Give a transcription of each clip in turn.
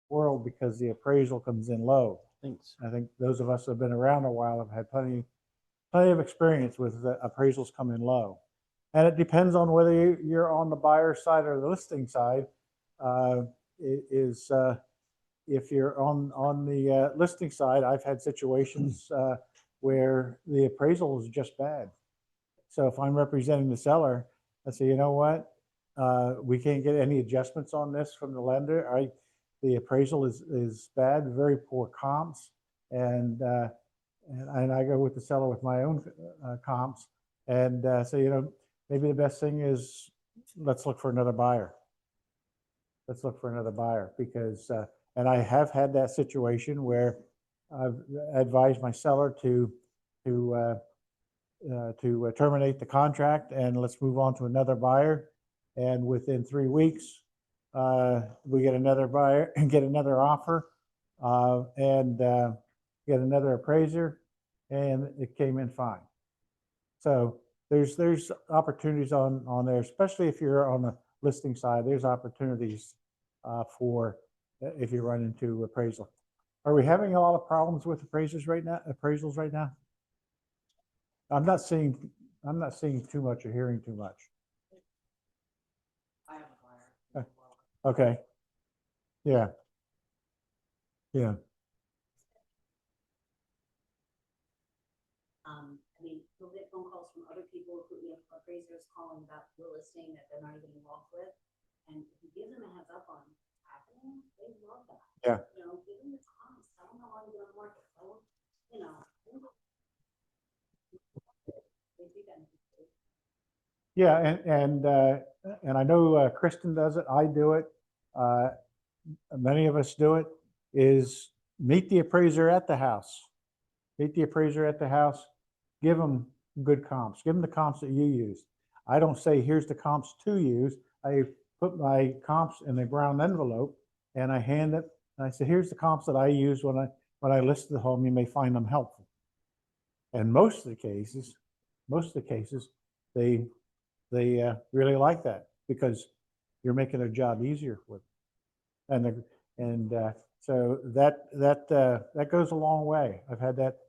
world because the appraisal comes in low. Thanks. I think those of us who have been around a while have had plenty of experience with appraisals come in low. And it depends on whether you're on the buyer side or the listing side. If you're on the listing side, I've had situations where the appraisal is just bad. So if I'm representing the seller, I say, you know what, we can't get any adjustments on this from the lender. The appraisal is bad, very poor comps, and I go with the seller with my own comps, and say, you know, maybe the best thing is let's look for another buyer. Let's look for another buyer because, and I have had that situation where I've advised my seller to terminate the contract and let's move on to another buyer. And within 3 weeks, we get another buyer and get another offer and get another appraiser, and it came in fine. So there's opportunities on there, especially if you're on the listing side. There's opportunities for if you run into appraisal. Are we having a lot of problems with appraisals right now? I'm not seeing too much or hearing too much. I have a buyer. Okay. Yeah. Yeah. I mean, you'll get phone calls from other people who, you know, appraisers calling about real estate that they're not even involved with. And if you give them a heads up on what's happening, they love that. Yeah. You know, give them the comments. I don't know how you're going to market. So, you know, they do that. Yeah, and I know Kristen does it. I do it. Many of us do it. Is meet the appraiser at the house. Meet the appraiser at the house. Give them good comps. Give them the comps that you use. I don't say here's the comps to use. I put my comps in a brown envelope and I hand it. And I say here's the comps that I use when I list the home. You may find them helpful. And most of the cases, they really like that because you're making their job easier for them. So that goes a long way. I've had that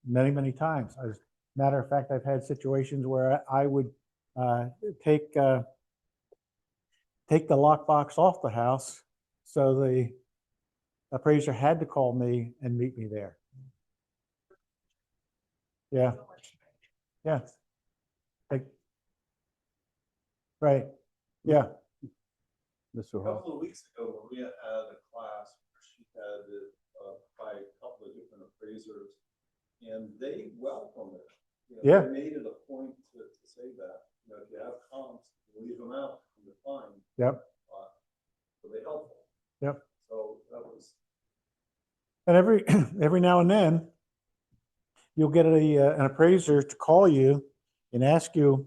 many times. As a matter of fact, I've had situations where I would take the lockbox off the house, so the appraiser had to call me and meet me there. Yeah. Yeah. Right. Yeah. Mr. A Hall. couple of weeks ago, Maria had a class where she had to by a couple of different appraisers, and they welcome it. You know, Yeah. They made it a point to say that, you know, if you have comps, leave them out from the fine. Yep. So they helpful. Yep. So that was. And every now and then, you'll get an appraiser to call you and ask you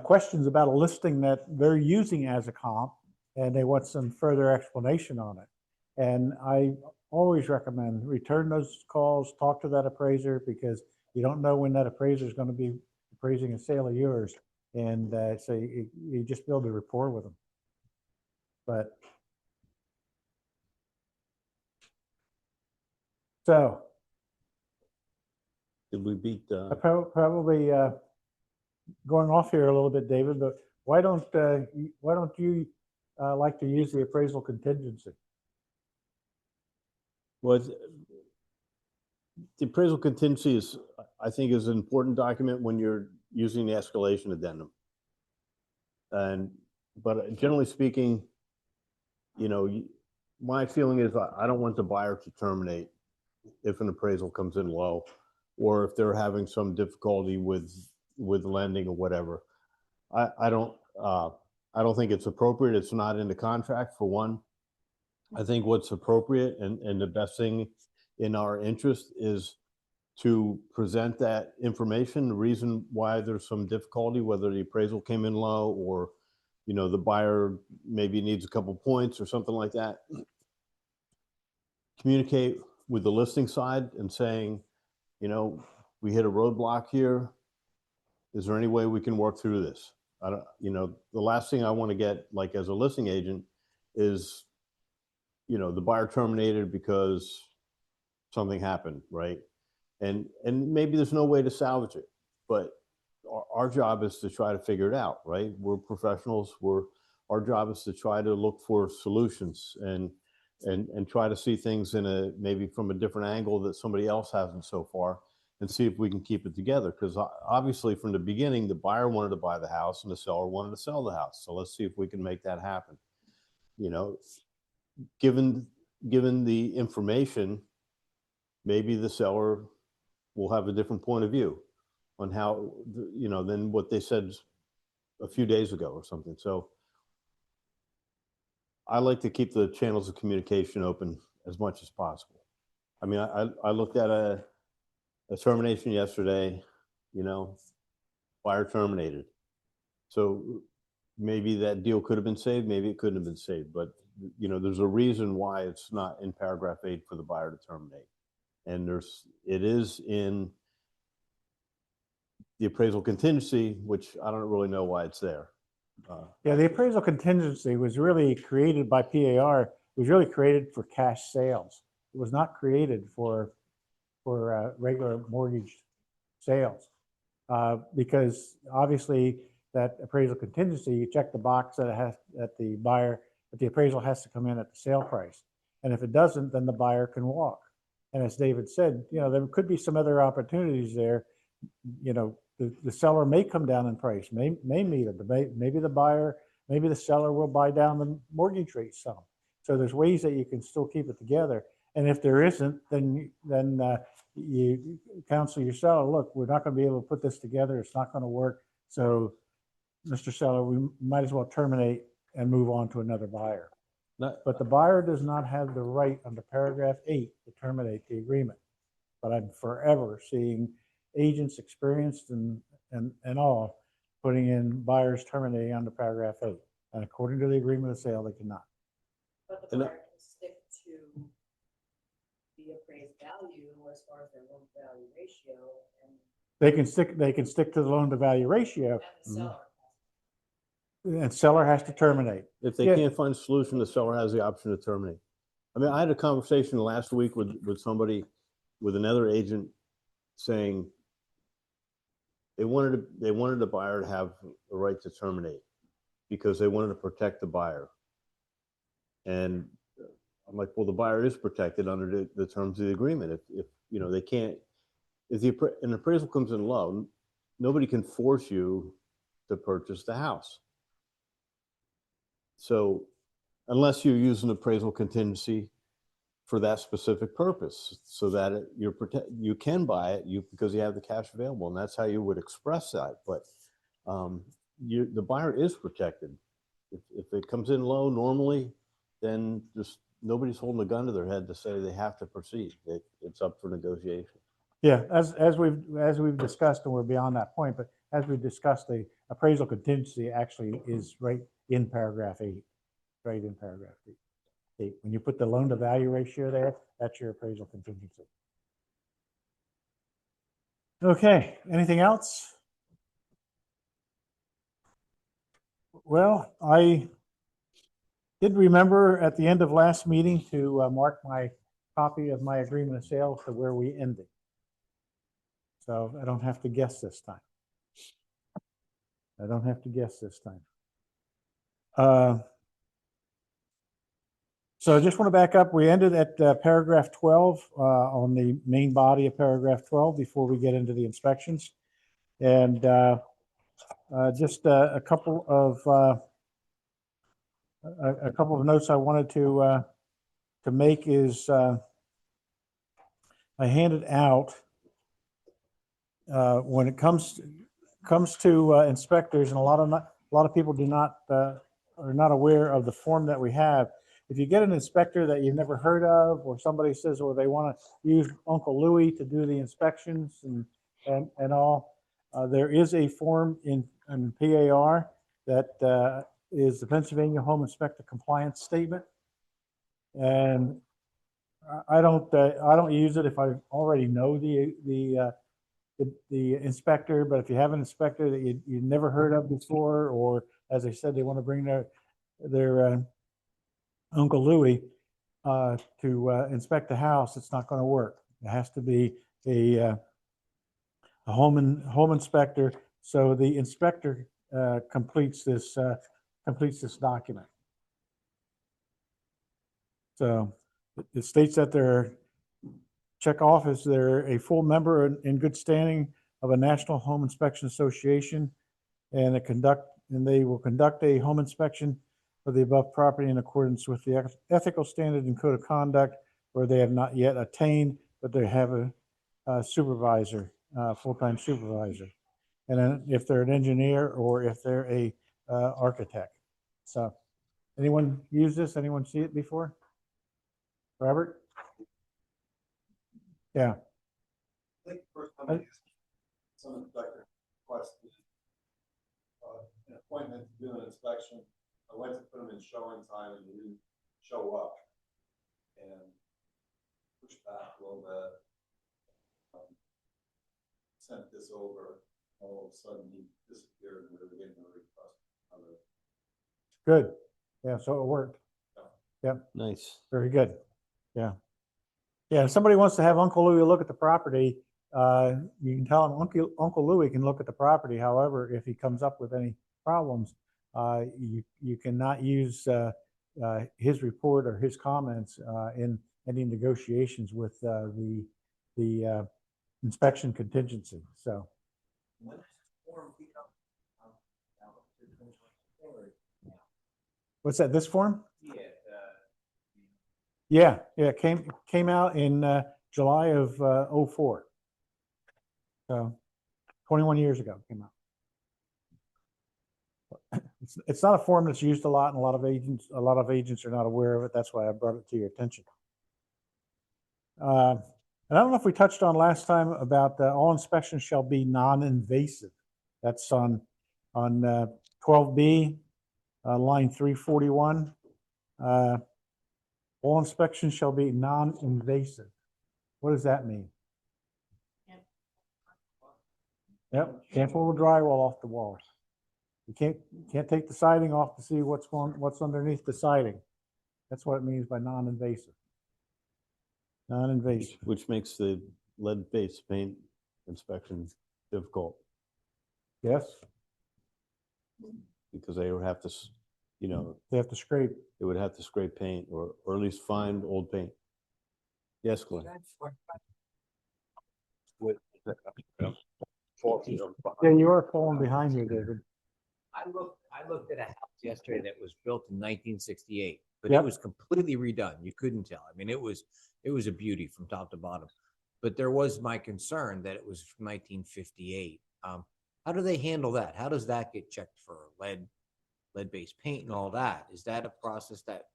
questions about a listing that they're using as a comp, and they want some further explanation on it. And I always recommend return those calls, talk to that appraiser, because you don't know when that appraiser is going to be appraising a sale of yours, and so you just build a rapport with them. But so Did we beat I probably going off here a little bit, David, but why don't you like to use the appraisal contingency? Well, the appraisal contingency is, I think, is an important document when you're using the escalation addendum. But generally speaking, you know, my feeling is I don't want the buyer to terminate if an appraisal comes in low, or if they're having some difficulty with lending or whatever. I don't think it's appropriate. It's not in the contract, for one. I think what's appropriate and the best thing in our interest is to present that information, the reason why there's some difficulty, whether the appraisal came in low or, you know, the buyer maybe needs a couple points or something like that. Communicate with the listing side and saying, you know, we hit a roadblock here. Is there any way we can work through this? I don't, you know, the last thing I want to get, like as a listing agent, is the buyer terminated because something happened, right? And maybe there's no way to salvage it, but our job is to try to figure it out, right? We're professionals. Our job is to try to look for solutions and try to see things maybe from a different angle that somebody else hasn't so far, and see if we can keep it together. Because obviously from the beginning, the buyer wanted to buy the house and the seller wanted to sell the house. So let's see if we can make that happen. Given the information, maybe the seller will have a different point of view on how, than what they said a few days ago or something. So I like to keep the channels of communication open as much as possible. I mean, I looked at a termination yesterday, buyer terminated. So maybe that deal could have been saved, maybe it couldn't have been saved, but there's a reason why it's not in paragraph 8 for the buyer to terminate. And it is in the appraisal contingency, which I don't really know why it's there. Yeah, the appraisal contingency was really created by PAR. It was really created for cash sales. It was not created for regular mortgage sales. Because obviously that appraisal contingency, you check the box that the appraisal has to come in at the sale price. And if it doesn't, then the buyer can walk. And as David said, there could be some other opportunities there. The seller may come down in price, may meet it, but maybe the seller will buy down the mortgage rate some. So there's ways that you can still keep it together. And if there isn't, then you counsel your seller, look, we're not going to be able to put this together. It's not going to work. So, Mr. Seller, we might as well terminate and move on to another buyer. But the buyer does not have the right under paragraph 8 to terminate the agreement. But I'm forever seeing agents experienced and all putting in buyers terminating under paragraph 8. And according to the agreement of sale, they cannot. But the buyer can stick to the appraised value as far as their loan to value ratio and. They can stick to the loan to value ratio, And the seller. and seller has to terminate. If they can't find a solution, the seller has the option to terminate. I mean, I had a conversation last week with somebody, with another agent, saying they wanted the buyer to have the right to terminate because they wanted to protect the buyer. And I'm like, well, the buyer is protected under the terms of the agreement. If they can't, if an appraisal comes in low, nobody can force you to purchase the house. So unless you use an appraisal contingency for that specific purpose, so that you can buy it because you have the cash available, and that's how you would express that. But the buyer is protected. If it comes in low normally, then just nobody's holding a gun to their head to say they have to proceed. It's up for negotiation. Yeah, as we've discussed, and we're beyond that point, but as we discussed, the appraisal contingency actually is right in paragraph 8, right in paragraph 8. When you put the loan to value ratio there, that's your appraisal contingency. Okay, anything else? Well, I did remember at the end of last meeting to mark my copy of my agreement of sale to where we ended. So I don't have to guess this time. So I just want to back up. We ended at paragraph 12 on the main body of paragraph 12 before we get into the inspections. And just a couple of notes I wanted to make is I handed out when it comes to inspectors, and a lot of people are not aware of the form that we have. If you get an inspector that you've never heard of, or somebody says, well, they want to use Uncle Louie to do the inspections and all, there is a form in PAR that is the Pennsylvania Home Inspector Compliance Statement, and I don't use it if I already know the inspector. But if you have an inspector that you never heard of before, or as I said, they want to bring their Uncle Louie, inspect the house, it's not going to work. It has to be a home inspector. So the inspector completes this document. So it states that they're check off is they're a full member in good standing of a National Home Inspection Association, and they will conduct a home inspection of the above property in accordance with the ethical standard and code of conduct, where they have not yet attained, but they have a supervisor, full-time supervisor. And then if they're an engineer or if they're a architect. So anyone use this? Anyone see it before? Robert? Yeah. I think the first time I used some inspector requested an appointment to do an inspection. I went to put him in showing time and he didn't show up. And pushed back a little bit. Sent this over, all of a sudden he disappeared and we were getting a request. Good. Yeah, so it worked. Nice. Very good. Yeah. Yeah, if somebody wants to have Uncle Louie look at the property, you can tell him Uncle Louie can look at the property. However, if he comes up with any problems, you cannot use his report or his comments in any negotiations with the inspection contingency. So. What's that? This form? Yeah, it came out in July of 04. So 21 years ago it came out. It's not a form that's used a lot, and a lot of agents are not aware of it. That's why I brought it to your attention. And I don't know if we touched on last time about all inspections shall be non-invasive. That's on 12B, line 341. All inspections shall be non-invasive. What does that mean? Yep, can't pull the drywall off the walls. You can't take the siding off to see what's underneath the siding. That's what it means by non-invasive. Non-invasive. Which makes the lead-based paint inspection difficult Yes, because they would have to, they have to scrape. they would have to scrape paint or at least find old paint. Yes, Glenn. Yeah, you are falling behind here, David. I looked at a house yesterday that was built in 1968, but Yep. it was completely redone. You couldn't tell. I mean, it was a beauty from top to bottom. But there was my concern that it was from 1958. How do they handle that? How does that get checked for lead-based paint and all that? Is that a process that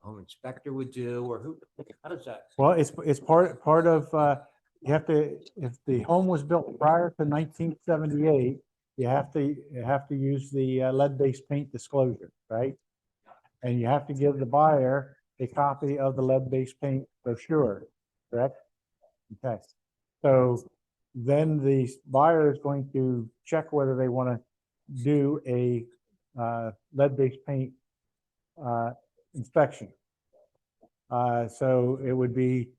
a home inspector would do, or who? How does that? Well, it's part of you have to, if the home was built prior to 1978, you have to use the lead-based paint disclosure, right? And you have to give the buyer a copy of the lead-based paint brochure, correct? Okay. So then the buyer is going to check whether they want to do a lead-based paint inspection. So it would be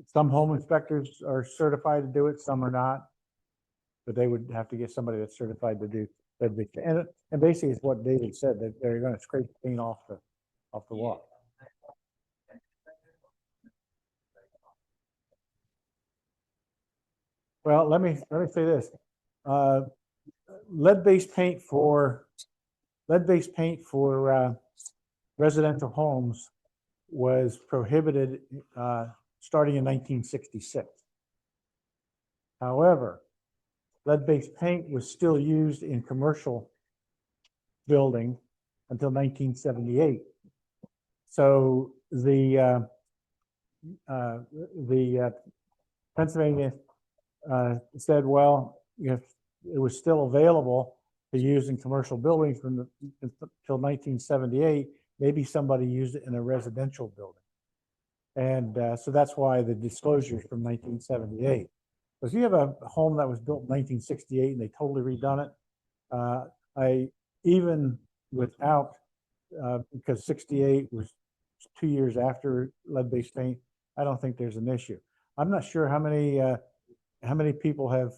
some home inspectors are certified to do it, some are not, but they would have to get somebody that's certified to do lead-based. And basically, it's what David said, that they're going to scrape the paint off the wall. Well, let me say this. Lead-based paint for residential homes was prohibited starting in 1966. However, lead-based paint was still used in commercial building until 1978. So the Pennsylvania said, well, if it was still available to use in commercial buildings until 1978, maybe somebody used it in a residential building. And so that's why the disclosure is from 1978. So if you have a home that was built in 1968 and they totally redone it, even without, because 68 was 2 years after lead-based paint, I don't think there's an issue. I'm not sure how many people have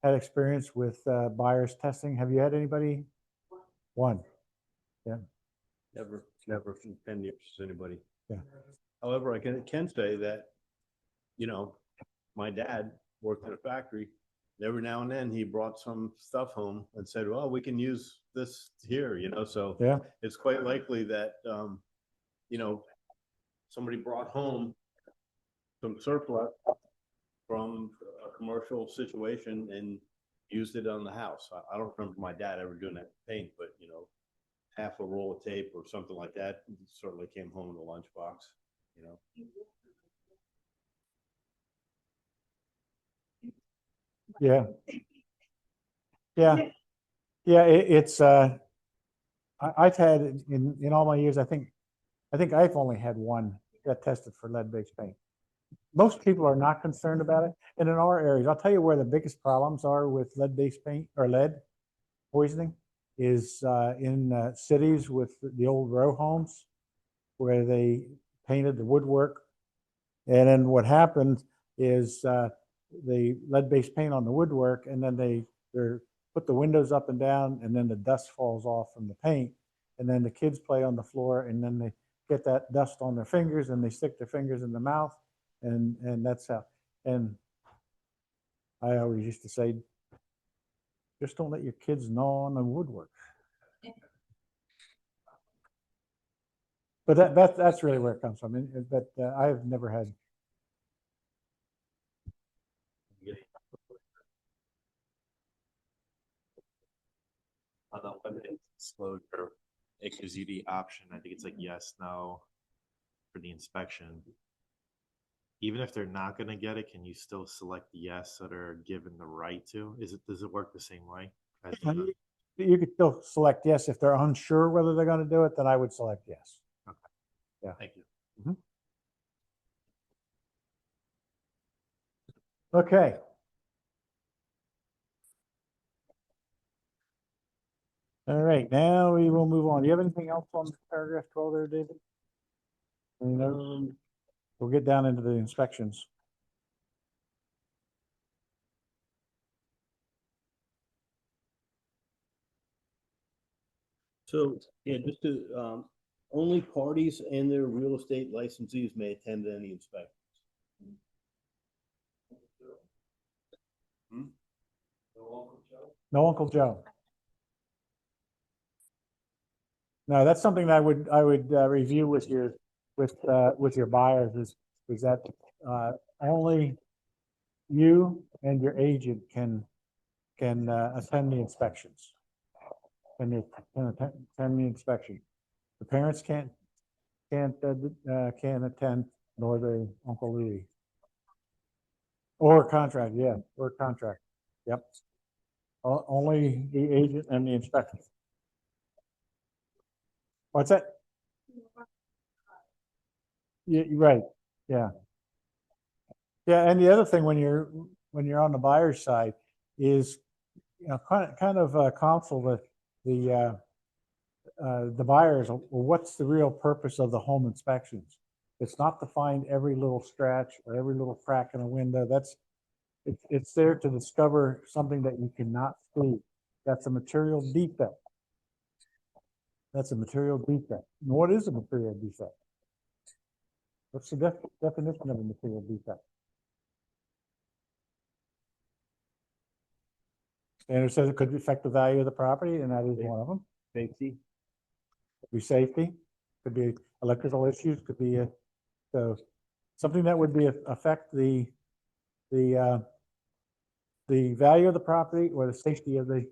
had experience with buyers testing. Have you had anybody? One. Never from 10 years, anybody. Yeah. However, I can say that, you know, my dad worked at a factory. Every now and then he brought some stuff home and said, well, we can use this here, you know, so Yeah. it's quite likely that, you know, somebody brought home some surplus from a commercial situation and used it on the house. I don't remember my dad ever doing that paint, but you know, half a roll of tape or something like that certainly came home in a lunchbox, you know. Yeah. Yeah. Yeah. I've had in all my years, I think I've only had one that tested for lead-based paint. Most people are not concerned about it. And in our areas, I'll tell you where the biggest problems are with lead-based paint or lead poisoning is in cities with the old row homes where they painted the woodwork. And then what happened is the lead-based paint on the woodwork, and then they put the windows up and down, and then the dust falls off from the paint. And then the kids play on the floor, and then they get that dust on their fingers, and they stick their fingers in the mouth. And that's how, and I always used to say, just don't let your kids gnaw on the woodwork. But that's really where it comes from. But I've never had. On the limited disclosure, it gives you the option, I think it's like yes, no, for the inspection. Even if they're not gonna get it, can you still select the yes that are given the right to? Does it work the same way? as the- You could still select yes. If they're unsure whether they're going to do it, then I would select yes. Thank you. Okay. All right, now we will move on. Do you have anything else on paragraph 12 there, David? We'll get down into the inspections. So, yeah, just to, only parties and their real estate licensees may attend any inspections. No Uncle Joe. No, that's something that I would review with your buyers is that only you and your agent can attend the inspections. Can attend the inspection. The parents can't attend, nor the Uncle Louis. Or contract, yeah, or contract. Yep. Only the agent and the inspector. What's that? Yeah, you're right. Yeah. Yeah, and the other thing when you're on the buyer's side is, you know, kind of counsel the buyers. Well, what's the real purpose of the home inspections? It's not to find every little scratch or every little crack in a window. It's there to discover something that you cannot see. That's a material defect. That's a material defect. And what is a material defect? What's the definition of a material defect? And it says it could affect the value of the property, and that is one of them. Safety. Could be safety, could be electrical issues, could be so something that would be affect the value of the property or the safety of the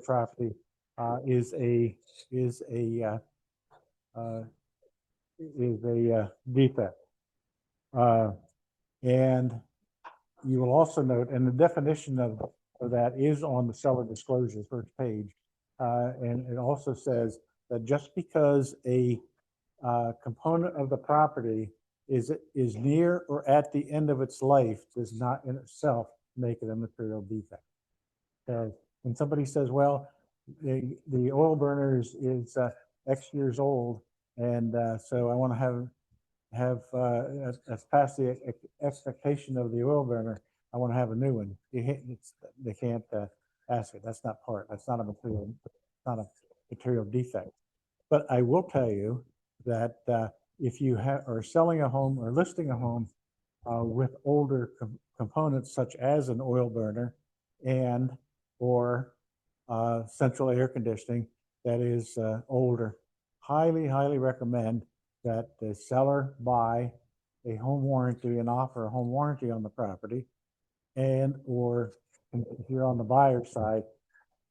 property is a defect. And you will also note, and the definition of that is on the seller disclosure first page, and it also says that just because a component of the property is near or at the end of its life does not in itself make it a material defect. So when somebody says, well, the oil burner is X years old And so I want to as past the expectation of the oil burner, I want to have a new one. They can't ask it. That's not a material defect. But I will tell you that if you are selling a home or listing a home with older components such as an oil burner and or central air conditioning that is older, highly recommend that the seller buy a home warranty and offer a home warranty on the property. And or if you're on the buyer side,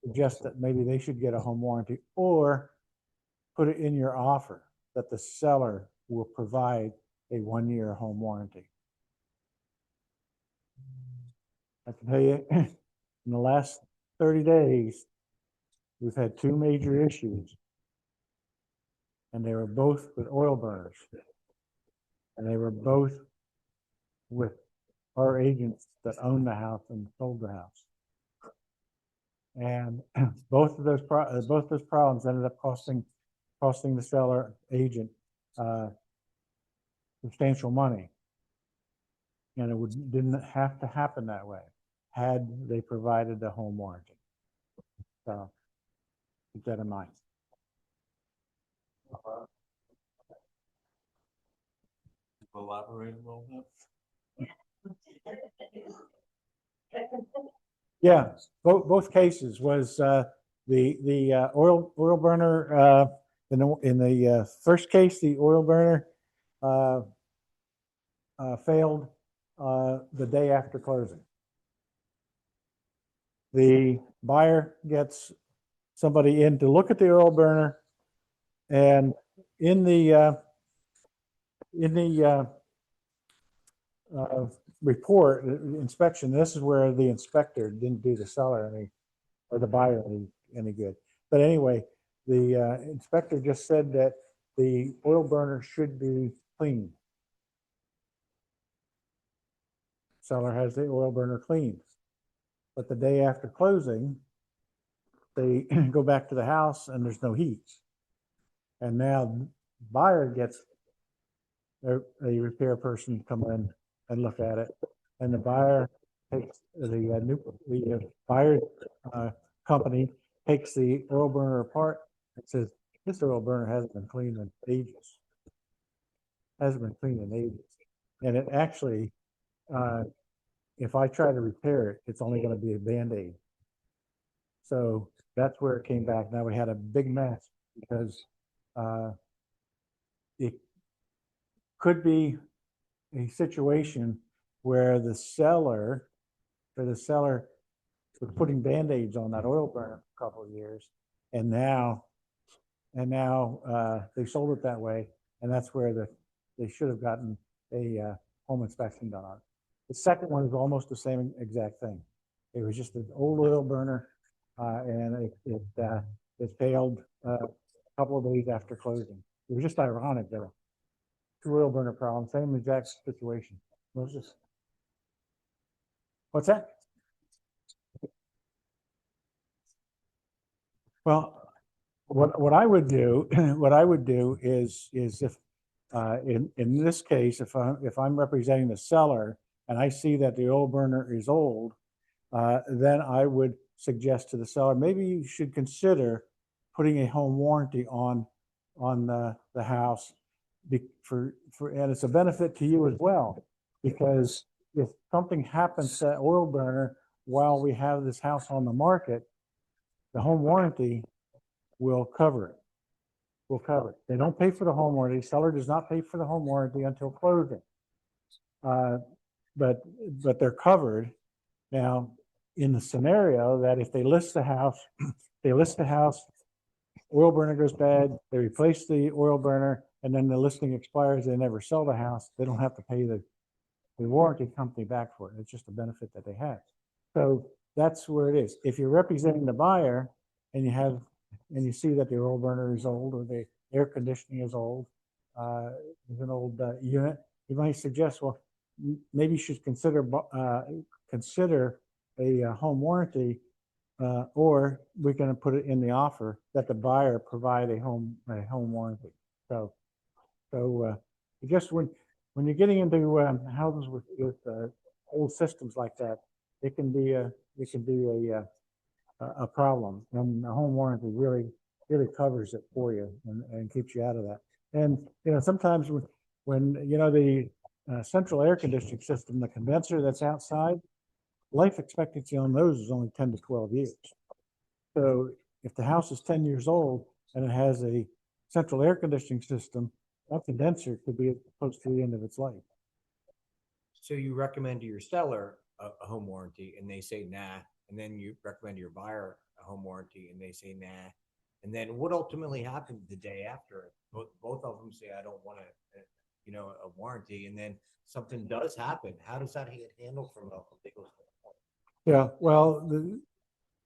suggest that maybe they should get a home warranty, or put it in your offer that the seller will provide a 1-year home warranty. I can tell you, in the last 30 days, we've had 2 major issues, and they were both with oil burners, and they were both with our agents that owned the house and sold the house. And both those problems ended up costing the seller agent substantial money. And it didn't have to happen that way had they provided the home warranty. So keep that in mind. Elaborate a little bit. Yeah, both cases was the oil burner in the first case, the oil burner failed the day after closing. The buyer gets somebody in to look at the oil burner, and in the report inspection, this is where the inspector didn't do the seller or the buyer any good. But anyway, the inspector just said that the oil burner should be cleaned. Seller has the oil burner cleaned, but the day after closing, they go back to the house and there's no heat. And now buyer gets a repair person come in and look at it, and the buyer takes the buyer company takes the oil burner apart and says, this oil burner hasn't been cleaned in ages. Hasn't been cleaned in ages. And it actually, if I try to repair it, it's only going to be a Band-Aid. So that's where it came back. Now we had a big mess because it could be a situation where the seller was putting Band-Aids on that oil burner for a couple of years, and now they sold it that way, and that's where they should have gotten a home inspection done on it. The second one is almost the same exact thing. It was just an old oil burner, and it failed a couple of days after closing. It was just ironic that 2 oil burner problems, same exact situation. What's that? Well, what I would do, is if in this case, if I'm representing the seller and I see that the oil burner is old, then I would suggest to the seller, maybe you should consider putting a home warranty on the house, and it's a benefit to you as well, because if something happens to that oil burner while we have this house on the market, the home warranty will cover it. They don't pay for the home warranty. Seller does not pay for the home warranty until closing. But they're covered. Now, in the scenario that if they list the house, oil burner goes bad, they replace the oil burner, and then the listing expires, they never sell the house, they don't have to pay the warranty company back for it. It's just a benefit that they have. So that's where it is. If you're representing the buyer and you see that the oil burner is old or the air conditioning is old, is an old unit, you might suggest, well, maybe you should consider a home warranty, or we're going to put it in the offer that the buyer provide a home warranty. So Just when you're getting into houses with old systems like that, it can be a problem. And the home warranty really covers it for you and keeps you out of that. And, sometimes when the central air conditioning system, the condenser that's outside, life expectancy on those is only 10 to 12 years. So if the house is 10 years old and it has a central air conditioning system, that condenser could be close to the end of its life. So you recommend to your seller a home warranty and they say nah, and then you recommend to your buyer a home warranty and they say nah. And then what ultimately happens the day after? Both of them say, I don't want a warranty, and then something does happen. How does that get handled from a legal standpoint? Yeah, well,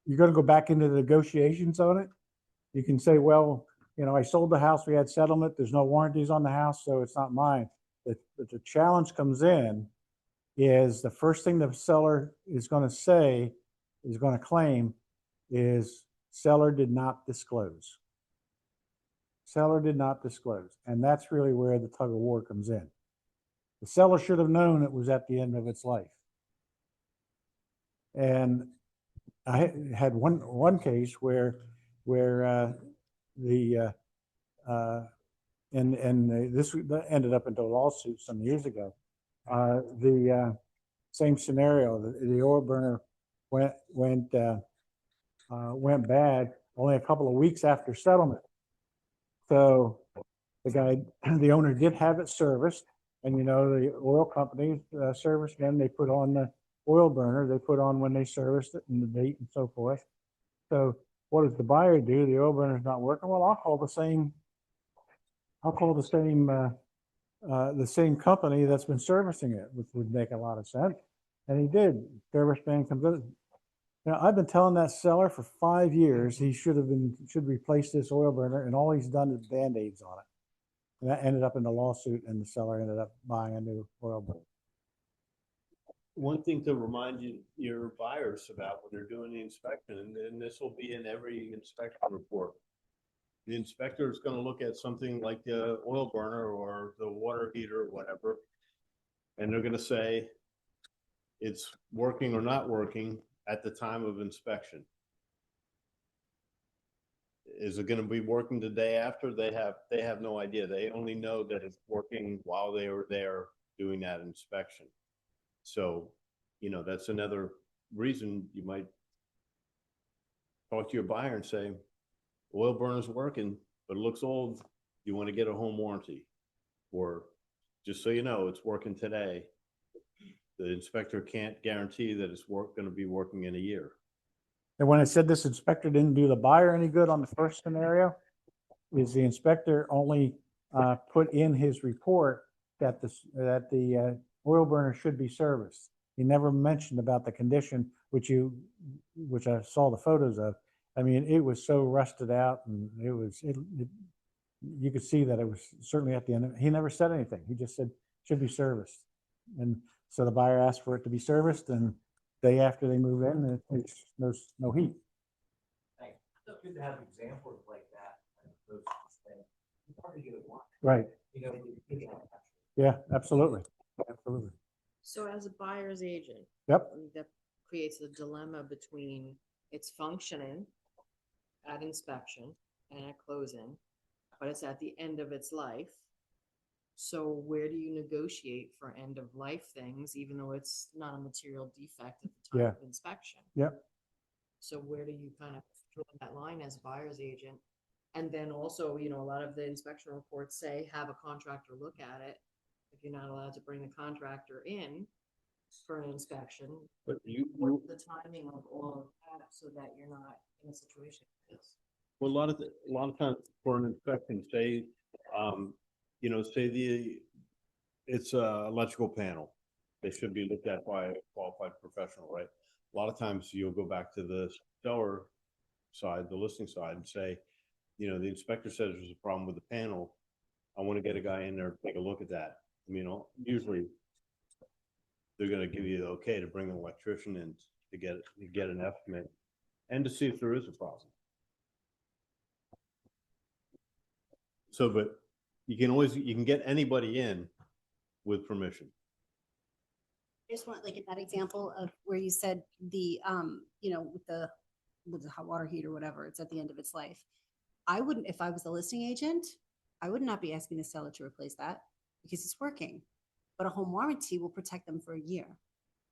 you're going to go back into the negotiations on it. You can say, well, I sold the house, we had settlement, there's no warranties on the house, so it's not mine. But the challenge comes in is the first thing the seller is going to claim is seller did not disclose. Seller did not disclose. And that's really where the tug of war comes in. The seller should have known it was at the end of its life. And I had one case where this ended up into a lawsuit some years ago. The same scenario, the oil burner went bad only a couple of weeks after settlement. So the owner did have it serviced, and the oil company serviced them. They put on the oil burner. They put on when they serviced it and the date and so forth. So what does the buyer do? The oil burner's not working. Well, I'll call the same company that's been servicing it, which would make a lot of sense. And he did. Service man comes in. I've been telling that seller for 5 years he should replace this oil burner, and all he's done is Band-Aids on it. And that ended up in the lawsuit, and the seller ended up buying a new oil burner. One thing to remind your buyers about when they're doing the inspection, and this will be in every inspection report. The inspector is going to look at something like the oil burner or the water heater or whatever, and they're going to say it's working or not working at the time of inspection. Is it going to be working the day after? They have no idea. They only know that it's working while they were there doing that inspection. So, that's another reason you might talk to your buyer and say, oil burner's working, but it looks old. You want to get a home warranty, or just so you know, it's working today. The inspector can't guarantee that it's going to be working in a year. And when I said this inspector didn't do the buyer any good on the first scenario, is the inspector only put in his report that the oil burner should be serviced. He never mentioned about the condition, which I saw the photos of. I mean, it was so rusted out, and you could see that it was certainly at the end. He never said anything. He just said should be serviced, and so the buyer asked for it to be serviced, and day after they move in, there's no heat. Thanks. It's good to have examples like that. Right. Yeah, absolutely. Absolutely. So as a buyer's agent, Yep. that creates a dilemma between it's functioning at inspection and at closing, but it's at the end of its life. So where do you negotiate for end of life things, even though it's not a material defect at the time of inspection? Yep. So where do you kind of draw that line as a buyer's agent? And then also, a lot of the inspection reports say have a contractor look at it. If you're not allowed to bring the contractor in for an inspection, But what's the timing of all of that so that you're not in a situation like this? well, a lot of times for an inspection, say, it's a electrical panel. They should be looked at by a qualified professional, right? A lot of times you'll go back to the seller side, the listing side, and say, the inspector says there's a problem with the panel. I want to get a guy in there to take a look at that. Usually they're going to give you the okay to bring an electrician in to get an estimate and to see if there is a problem. So, but you can get anybody in with permission. I just want like that example of where you said the, with the hot water heater, whatever, it's at the end of its life. I wouldn't, if I was the listing agent, I would not be asking the seller to replace that because it's working. But a home warranty will protect them for a year.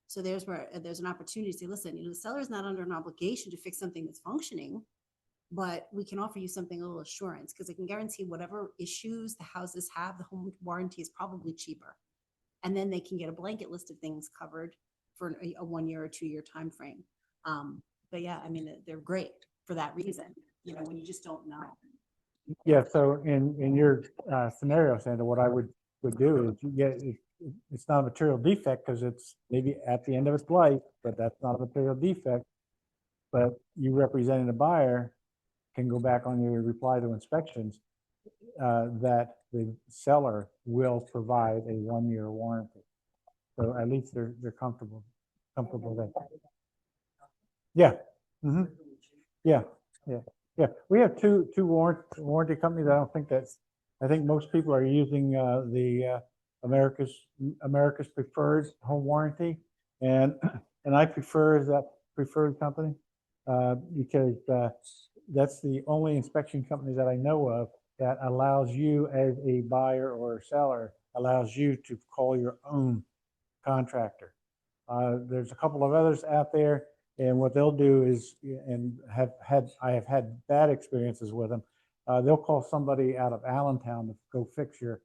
So there's where there's an opportunity to say, listen, the seller is not under an obligation to fix something that's functioning, but we can offer you something, a little assurance, because I can guarantee whatever issues the houses have, the home warranty is probably cheaper. And then they can get a blanket list of things covered for a 1 year or 2 year time frame. But yeah, I mean, they're great for that reason, when you just don't know. Yeah, so in your scenario, Sandra, what I would do is it's not a material defect because it's maybe at the end of its life, but that's not a material defect. But you representing the buyer can go back on your reply to inspections that the seller will provide a 1 year warranty. So at least they're comfortable there. Yeah. Mm-hmm. Yeah. We have two warranty companies. I think most people are using the America's Preferred Home Warranty, and I prefer that preferred company because that's the only inspection company that I know of that allows you as a buyer or I allows you to call your own contractor. There's a couple of others out there, and what they'll do is, and I have had bad experiences with them. They'll call somebody out of Allentown to go fix your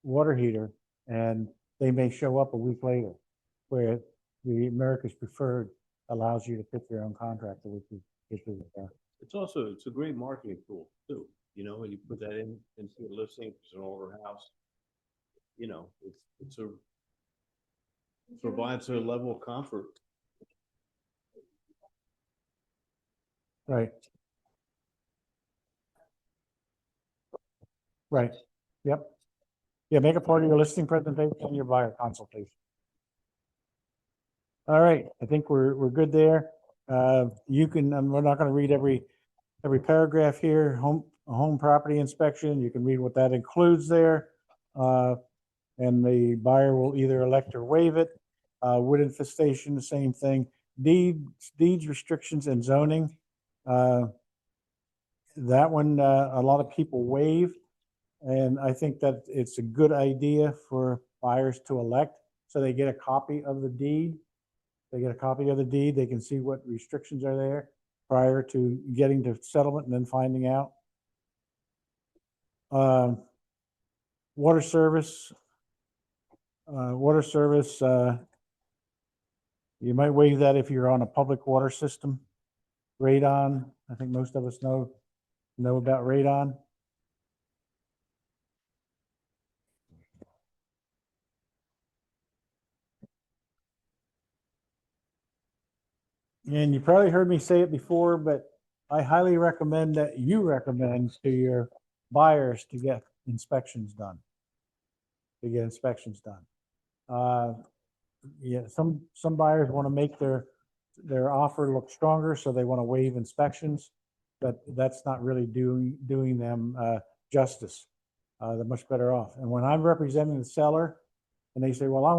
water heater, and they may show up a week later, where the America's Preferred allows you to pick your own contractor, which is It's a great marketing tool too. When you put that into your listing, it's an older house. Provides a level of comfort. right. Yep. Yeah, make it part of your listing presentation and your buyer consultation. All right, I think we're good there. You can, we're not going to read every paragraph here. Home property inspection, you can read what that includes there. And the buyer will either elect or waive it. Wood infestation, the same thing. Deeds, restrictions, and zoning. That one, a lot of people waive. And I think that it's a good idea for buyers to elect. So they get a copy of the deed. They can see what restrictions are there prior to getting to settlement and then finding out. Water service. You might waive that if you're on a public water system. Radon, I think most of us know about radon. And you probably heard me say it before, but I highly recommend that you recommend to your buyers to get inspections done. Yeah, some buyers want to make their offer look stronger, so they want to waive inspections, but that's not really doing them justice. They're much better off. And when I'm representing the seller, and they say, "Well, I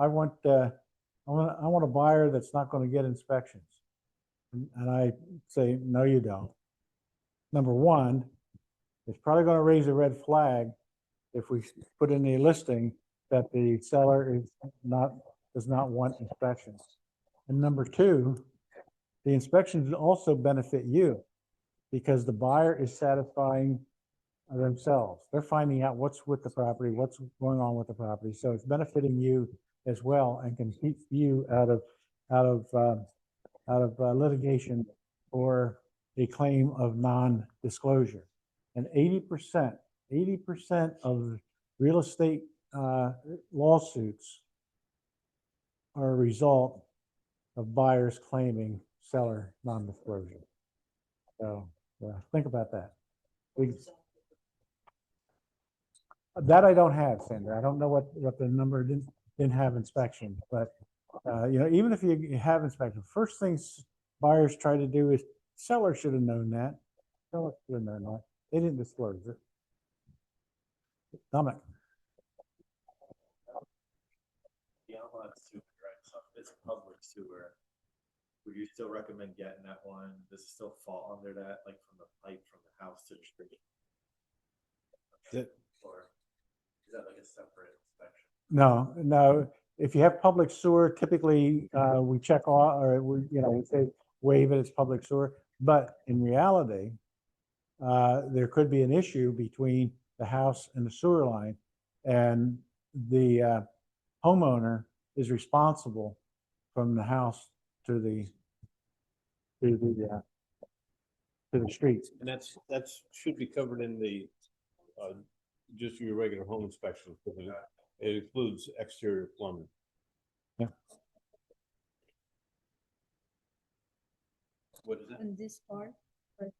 want a buyer that's not going to get inspections," and I say, "No, you don't." Number one, it's probably going to raise a red flag if we put in the listing that the seller does not want inspections. And number two, the inspections also benefit you because the buyer is satisfying themselves. They're finding out what's with the property, what's going on with the property. So it's benefiting you as well and can keep you out of litigation or a claim of non-disclosure. And 80% of real estate lawsuits are a result of buyers claiming seller non-disclosure. So think about that. That I don't have, Sandra. I don't know what the number didn't have inspection, but even if you have inspection, first things buyers try to do is seller should have known that. Seller should have known that. They didn't disclose it. Dominic, The online sewer, right, so if it's public sewer, would you still recommend getting that one? Does it still fall under that, like from the pipe from the house to the street? That- Or is that like a separate inspection? no. If you have public sewer, typically, we check off, or we say waive it as public sewer. But in reality, there could be an issue between the house and the sewer line. And the homeowner is responsible from the house to the streets. And that's should be covered in the, just your regular home inspection, because it includes exterior plumbing. Yeah. What is that? In this part, but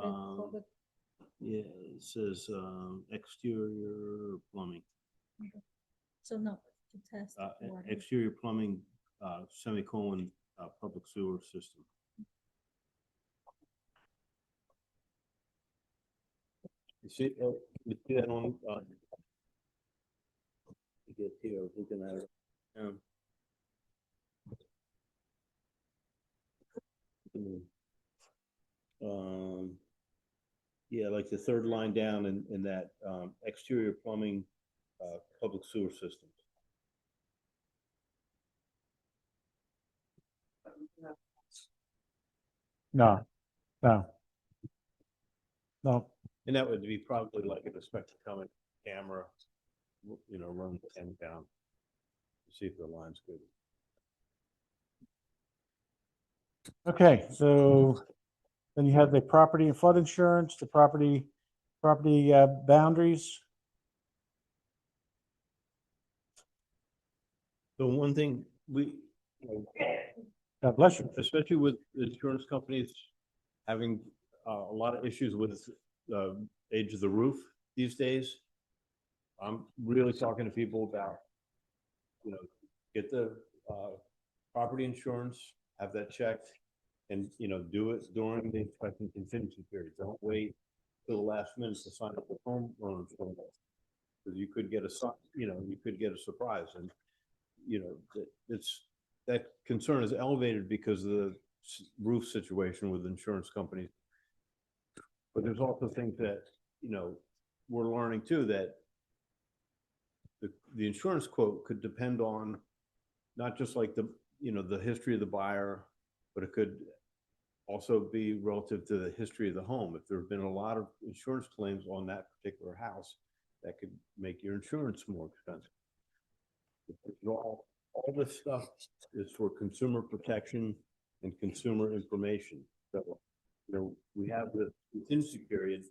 Um, Yeah, it says, exterior plumbing, so no, to test water. exterior plumbing, semicolon, public sewer system. You see that on, you get here, looking at it. Yeah, like the third line down in that, exterior plumbing, public sewer system. No. And that would be probably like an inspector coming camera, run the pen down. See if the line's good. Okay, so then you have the property and flood insurance, the property boundaries. So one thing God bless you. especially with insurance companies having a lot of issues with age of the roof these days. I'm really talking to people about, get the property insurance, have that checked, and, do it during the inspection contingency period. Don't wait till the last minute to sign up for homeowners. Because you could get a surprise, and, that concern is elevated because of the roof situation with insurance companies. But there's also things that, we're learning too, that the insurance quote could depend on not just like the history of the buyer, but it could also be relative to the history of the home. If there have been a lot of insurance claims on that particular house, that could make your insurance more expensive. All this stuff is for consumer protection and consumer information. So, we have the contingency period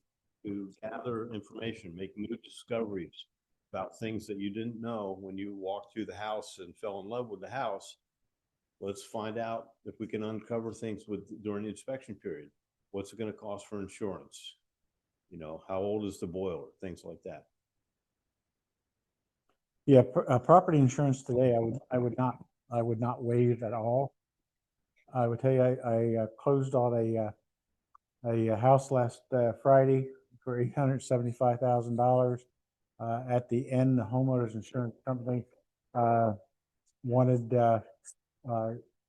to gather information, make new discoveries about things that you didn't know when you walked through the house and fell in love with the house. Let's find out if we can uncover things during the inspection period. What's it going to cost for insurance? How old is the boiler? Things like that. Yeah, property insurance today, I would not waive at all. I would tell you, I closed on a house last Friday for $875,000. At the end, the homeowners insurance company wanted,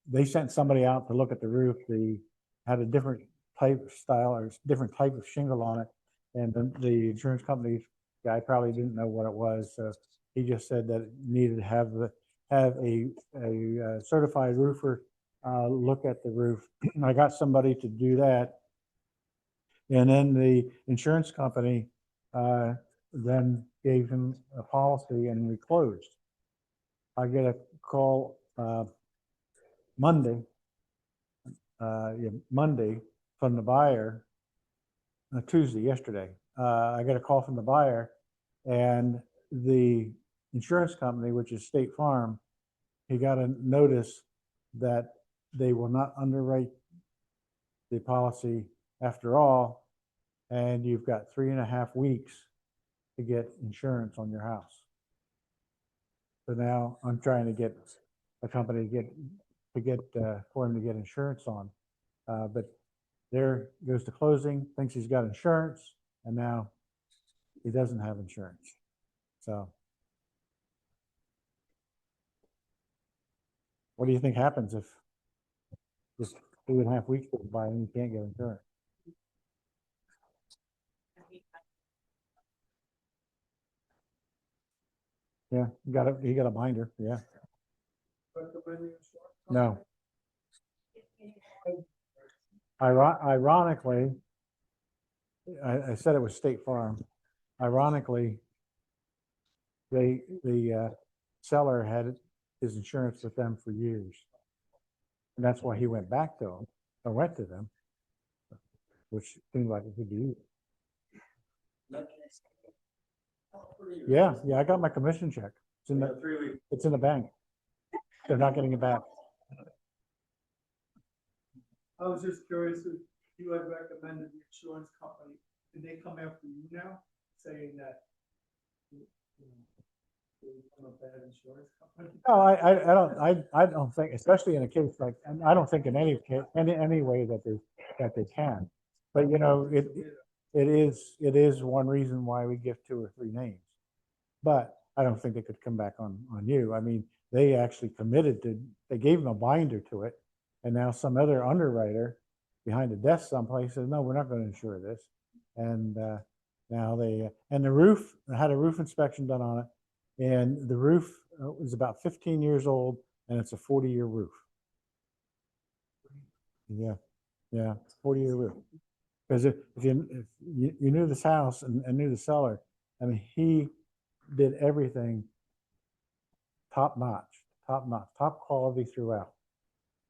they sent somebody out to look at the roof. They had a different style or different type of shingle on it. And the insurance company guy probably didn't know what it was. So he just said that it needed to have a certified roofer look at the roof. I got somebody to do that. And then the insurance company then gave him a policy and we closed. I get a call Monday from the buyer, Tuesday, yesterday. I got a call from the buyer, and the insurance company, which is State Farm, he got a notice that they will not underwrite the policy after all, and you've got 3.5 weeks to get insurance on your house. So now I'm trying to get a company for him to get insurance on, but there goes to closing. Thinks he's got insurance. and now he doesn't have insurance. So what do you think happens if just 2.5 weeks goes by and you can't get insurance? Yeah, he got a binder, yeah. No. Ironically, I said it was State Farm. Ironically, the seller had his insurance with them for years. And that's why he went back to them, or went to them, which seemed like it could be easy. Yeah, I got my commission check. It's in the, 3 weeks. it's in the bank. They're not getting it back. I was just curious if you had recommended the insurance company, did they come after you now, saying that? They become a bad insurance company? No, I don't think, especially in a case like, and I don't think in any case, any way that they can. But you know, it is one reason why we give 2 or 3 names. But I don't think they could come back on you. I mean, they actually committed to, they gave them a binder to it. And now some other underwriter behind the desk someplace says, no, we're not going to insure this. And now and the roof, I had a roof inspection done on it. And the roof is about 15 years old and it's a 40-year roof. Yeah, 40-year roof. Because if you knew this house and knew the seller, I mean, he did everything top notch, top quality throughout.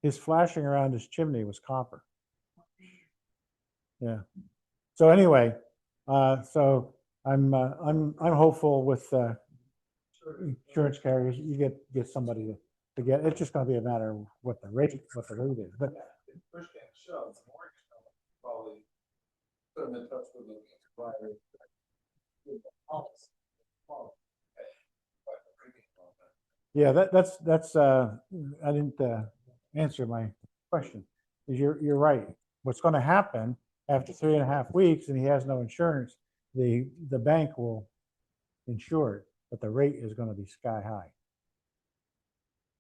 His flashing around his chimney was copper. Yeah. So anyway, so I'm hopeful with insurance carriers. You get somebody to get. It's just going to be a matter of what the rate is. But Push came to shove, the mortgage company probably put them in touch with the provider. yeah, that's I didn't answer my question. You're right. What's going to happen after 3.5 weeks and he has no insurance, the bank will insure it, but the rate is going to be sky high.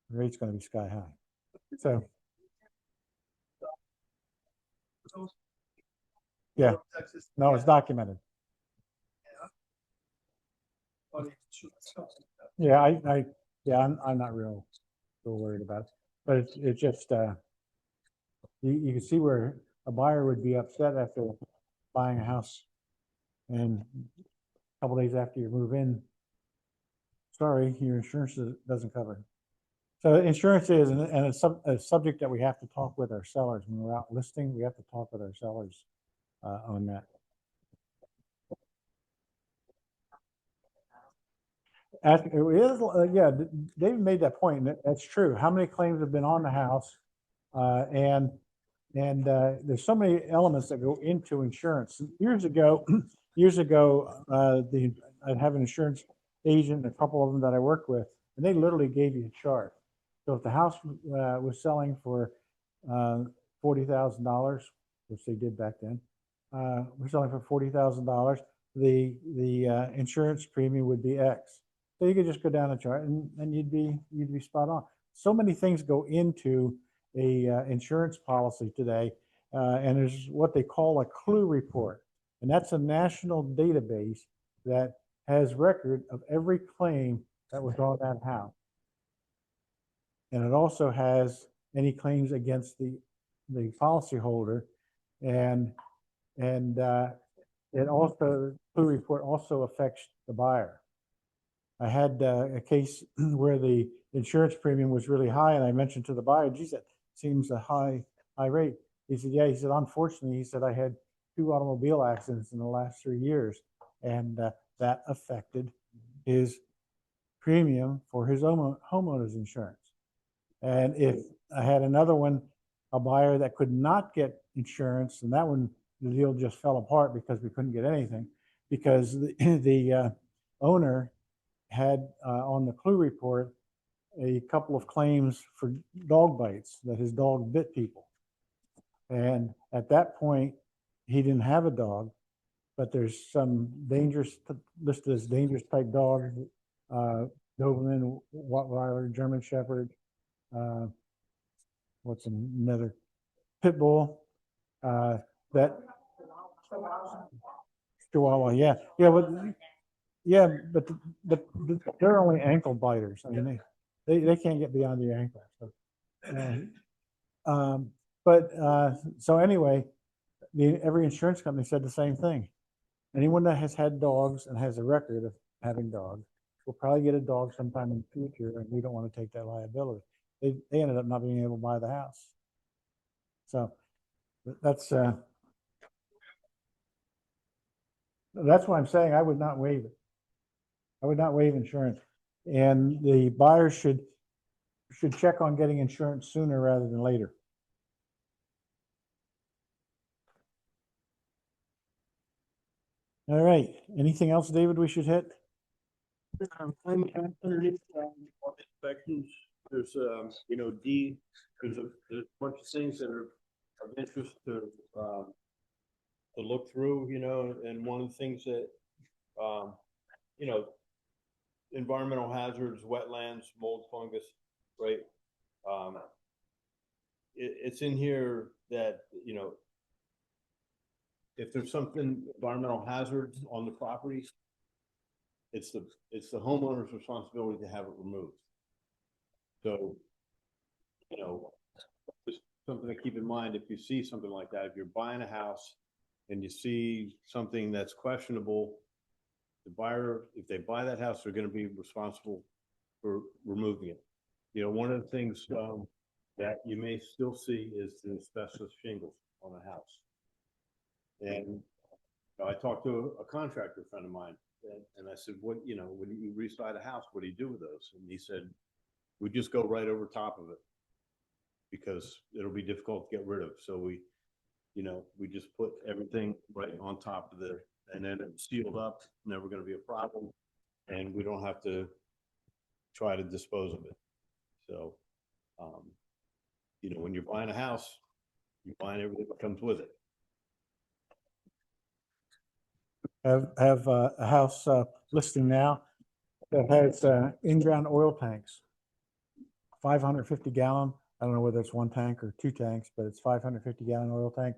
The rate's going to be sky high. So yeah, no, it's documented. Yeah, I'm not real worried about it, but it's just you can see where a buyer would be upset after buying a house and a couple days after you move in, sorry, your insurance doesn't cover it. So insurance is, and it's a subject that we have to talk with our sellers when we're out listing. We have to talk with our sellers on that. Yeah, David made that point. That's true. How many claims have been on the house? And there's so many elements that go into insurance. Years ago, I'd have an insurance agent, a couple of them that I worked with, and they literally gave you a chart. So if the house was selling for $40,000, which they did back then, we're selling for $40,000, the insurance premium would be X. So you could just go down the chart and you'd be spot on. So many things go into a insurance policy today, and there's what they call a clue report, and that's a national database that has record of every claim that was on that house, and it also has any claims against the policyholder, and it also, clue report also affects the buyer. I had a case where the insurance premium was really high, and I mentioned to the buyer, geez, that seems a high rate. He said, yeah, he said, unfortunately, he said, I had 2 automobile accidents in the last 3 years, and that affected his premium for his homeowner's insurance. And if I had another one, a buyer that could not get insurance, and that one, the deal just fell apart because we couldn't get anything, because the owner had on the clue report a couple of claims for dog bites, that his dog bit people. And at that point, he didn't have a dog, but there's some dangerous, listed as dangerous type dogs, Doberman, Rottweiler, German Shepherd, what's another, Pit Bull, that Chihuahua, yeah, but they're only ankle biters. I mean, they can't get beyond the ankle. So, so anyway, every insurance company said the same thing. Anyone that has had dogs and has a record of having dogs will probably get a dog sometime in the future, and we don't want to take that liability. They ended up not being able to buy the house. So that's why I'm saying I would not waive it. I would not waive insurance, and the buyer should check on getting insurance sooner rather than later. All right. Anything else, David, we should hit? Underneath inspections, there's, there's a bunch of things that are of interest to look through, and one of the things that, environmental hazards, wetlands, mold, fungus, right? It's in here that, if there's something environmental hazards on the property, it's the homeowner's responsibility to have it removed. So, just something to keep in mind, if you see something like that, if you're buying a house and you see something that's questionable, the buyer, if they buy that house, they're going to be responsible for removing it. One of the things that you may still see is the asbestos shingles on a house. And I talked to a contractor friend of mine, and I said, when you reside a house, what do you do with those? And he said, we just go right over top of it because it'll be difficult to get rid of. So we just put everything right on top of it, and then it's sealed up, never going to be a problem, and we don't have to try to dispose of it. So, when you're buying a house, you're buying everything that comes with it. Have a house listing now that has in-ground oil tanks, 550 gallon. I don't know whether it's one tank or two tanks, but it's 550 gallon oil tank.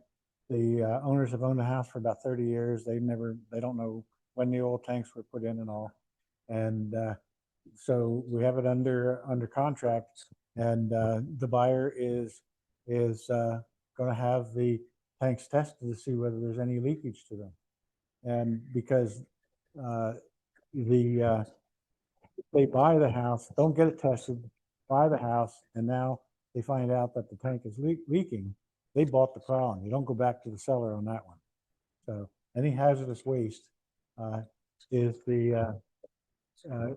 The owners have owned the house for about 30 years. They don't know when the oil tanks were put in and all. And so we have it under contract, and the buyer is going to have the tanks tested to see whether there's any leakage to them. And because they buy the house, don't get it tested, buy the house, and now they find out that the tank is leaking, they bought the problem. You don't go back to the seller on that one. So any hazardous waste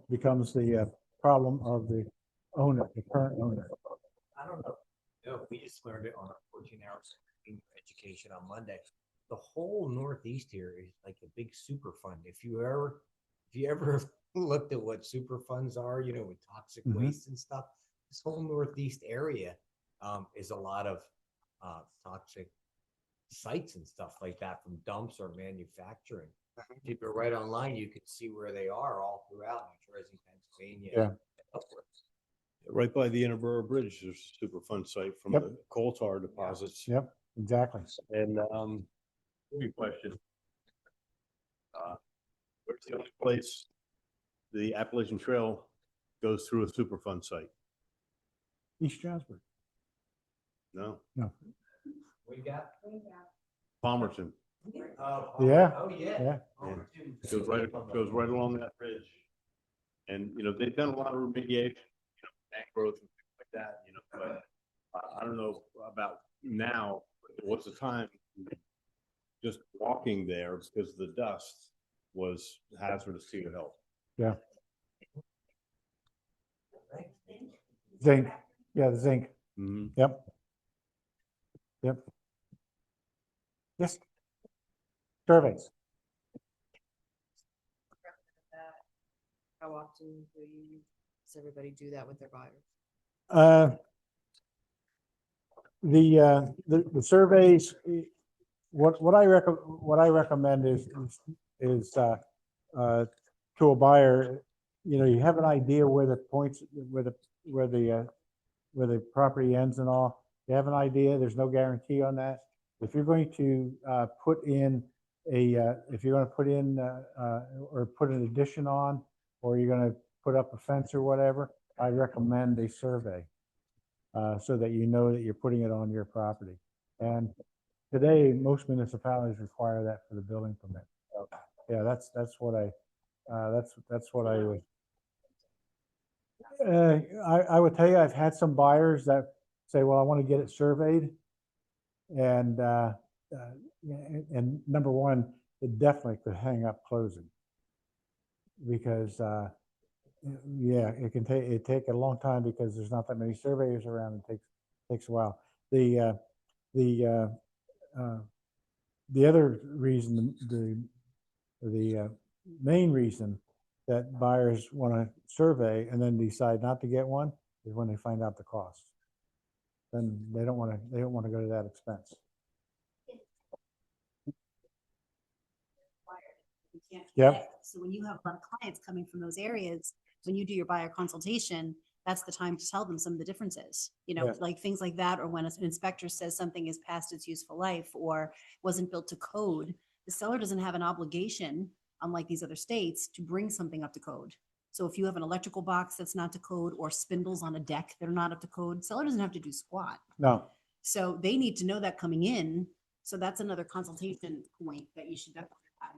becomes the problem of the owner, the current owner. I don't know. We just learned it on our 14 hours education on Monday. The whole Northeast here is like a big super fund. If you ever looked at what super funds are, with toxic waste and stuff, this whole Northeast area is a lot of toxic sites and stuff like that, from dumps or manufacturing. If you go right online, you can see where they are all throughout New Jersey, Pennsylvania. Yeah. Right by the Interborough Bridge, there's a Superfund site from the coal tar deposits. Yep, exactly. And good question. Where's the only place the Appalachian Trail goes through a Superfund site? East Stroudsburg. No, We got. Palmerton. Yeah. Oh, yeah. Yeah. It goes right along that bridge. And, they've done a lot of remediation, bank growth and things like that, but I don't know about now, but what's the time just walking there because the dust was hazardous to your health. Yeah. Zinc. Yeah, the zinc. Mm-hmm. Yep. Yes. Surveys. How often does everybody do that with their buyers? The surveys, what I recommend is to a buyer, you know, you have an idea where the points, where the property ends and all. You have an idea, there's no guarantee on that. If you're going to put in if you're going to put in or put an addition on, or you're going to put up a fence or whatever, I recommend a survey so that you know that you're putting it on your property. And today, most municipalities require that for the building permit. So, yeah, that's what I would. I would tell you, I've had some buyers that say, well, I want to get it surveyed. And number one, it definitely could hang up closing. Because yeah, it take a long time because there's not that many surveyors around. It takes a while. The other reason, the main reason that buyers want to survey and then decide not to get one is when they find out the cost. Then they don't want to go to that expense. You can't Yep. predict. So when you have a lot of clients coming from those areas, when you do your buyer consultation, that's the time to tell them some of the differences, you know, Yeah. like things like that, or when an inspector says something is past its useful life or wasn't built to code, the seller doesn't have an obligation, unlike these other states, to bring something up to code. So if you have an electrical box that's not to code or spindles on a deck that are not up to code, seller doesn't have to do squat. No, So they need to know that coming in. So that's another consultation point that you should definitely have.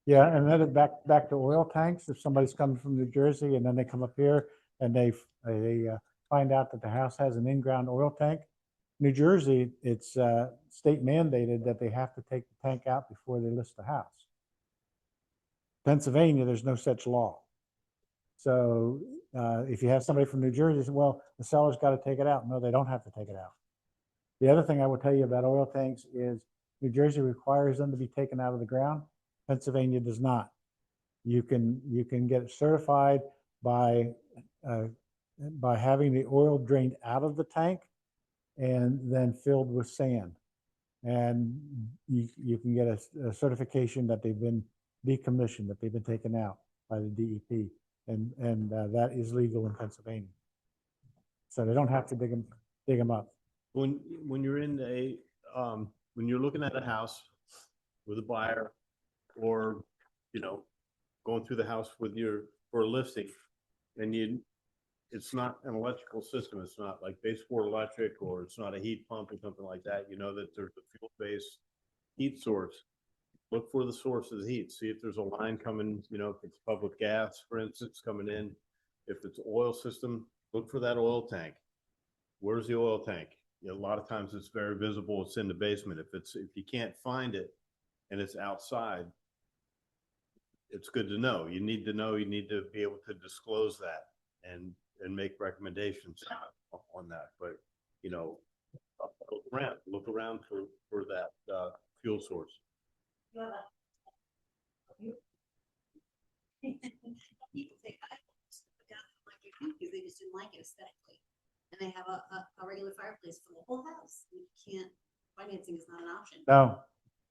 yeah, and then back to oil tanks. If somebody's coming from New Jersey and then they come up here and they find out that the house has an in-ground oil tank, New Jersey, it's state mandated that they have to take the tank out before they list the house. Pennsylvania, there's no such law. So if you have somebody from New Jersey, well, the seller's got to take it out. No, they don't have to take it out. The other thing I will tell you about oil tanks is New Jersey requires them to be taken out of the ground. Pennsylvania does not. You can get it certified by having the oil drained out of the tank and then filled with sand. And you can get a certification that they've been decommissioned, that they've been taken out by the DEP. And that is legal in Pennsylvania. So they don't have to dig them up. When you're in when you're looking at a house with a buyer, or, you know, going through the house for a listing, and it's not an electrical system. It's not like baseboard electric, or it's not a heat pump or something like that. You know that there's a fuel-based heat source. Look for the source of the heat. See if there's a line coming, you know, if it's public gas, for instance, coming in. If it's oil system, look for that oil tank. Where's the oil tank? You know, a lot of times it's very visible. It's in the basement. If you can't find it and it's outside, it's good to know. You need to know. You need to be able to disclose that and make recommendations on that. But, you know, look around for that fuel source. People say, I put down an electric heat because they just didn't like it aesthetically. And they have a regular fireplace for the whole house. You can't, financing is not an option.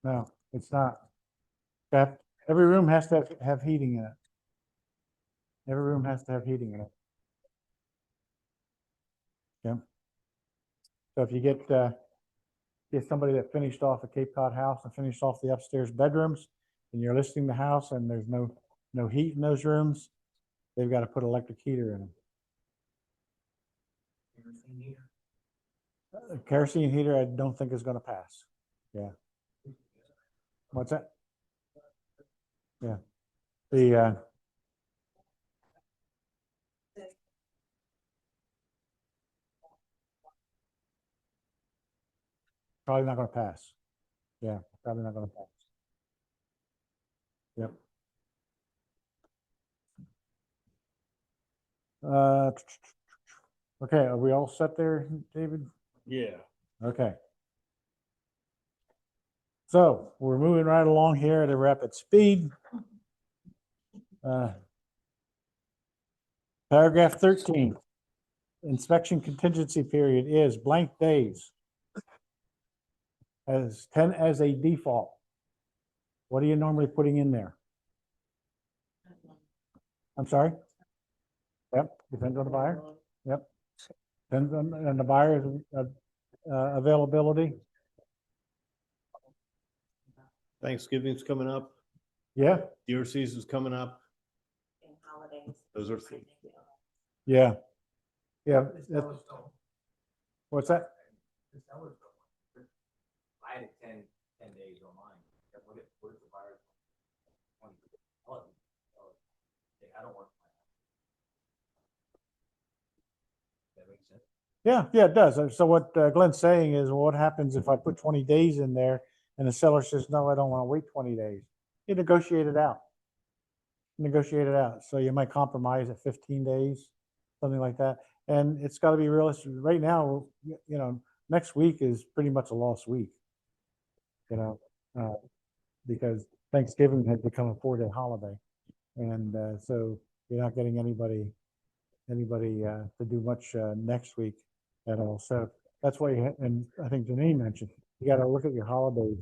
No, it's not. Every room has to have heating in it. Every room has to have heating in it. Yeah. So if you get somebody that finished off a Cape Cod house and finished off the upstairs bedrooms, and you're listing the house and there's no heat in those rooms, they've got to put electric heater in them. Kerosene heater, I don't think is going to pass. Yeah. What's that? Yeah. The probably not going to pass. Yeah, probably not going to pass. Yep. Okay, are we all set there, David? Yeah. Okay. So we're moving right along here at a rapid speed. Paragraph 13. Inspection contingency period is blank days. as 10 as a default. What are you normally putting in there? I'm sorry? Yep, depends on the buyer. Yep. Depends on the buyer's availability. Thanksgiving's coming up, Yeah, deer season's coming up. Those are three. yeah. Yeah. What's that? I had 10 days on mine. What if the buyer? I don't work. That makes sense. Yeah, yeah, it does. So what Glenn's saying is, well, what happens if I put 20 days in there and the seller says, no, I don't want to wait 20 days? You negotiate it out. Negotiate it out. So you might compromise at 15 days, something like that. And it's got to be realistic. Right now, you know, next week is pretty much a lost week, you know, because Thanksgiving has become a 4-day holiday. And so you're not getting anybody to do much next week at all. So that's why and I think Janine mentioned, you got to look at your holidays,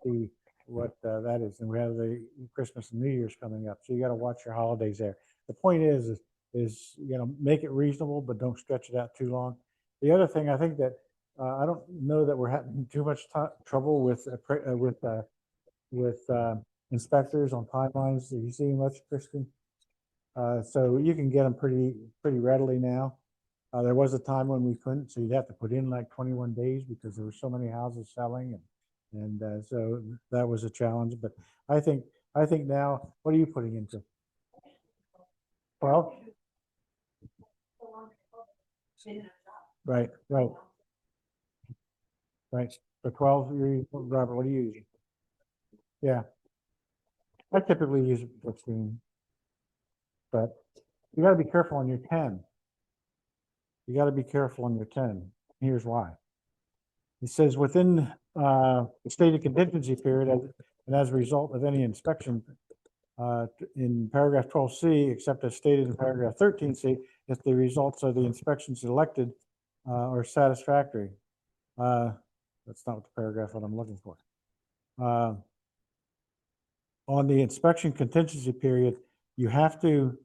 see what that is. And we have the Christmas and New Year's coming up. So you got to watch your holidays there. The point is, you know, make it reasonable, but don't stretch it out too long. The other thing, I think that I don't know that we're having too much trouble with inspectors on timelines. Are you seeing much, Kristen? So you can get them pretty readily now. There was a time when we couldn't, so you'd have to put in like 21 days because there were so many houses selling, and so that was a challenge. But I think now, what are you putting into? 12? Right. For 12, Robert, what are you using? Yeah. I typically use 15. But you got to be careful on your 10. You got to be careful on your 10. Here's why. It says within the stated contingency period, and as a result of any inspection in paragraph 12C, except as stated in paragraph 13C, if the results of the inspection selected are satisfactory. That's not what the paragraph that I'm looking for. On the inspection contingency period, you have to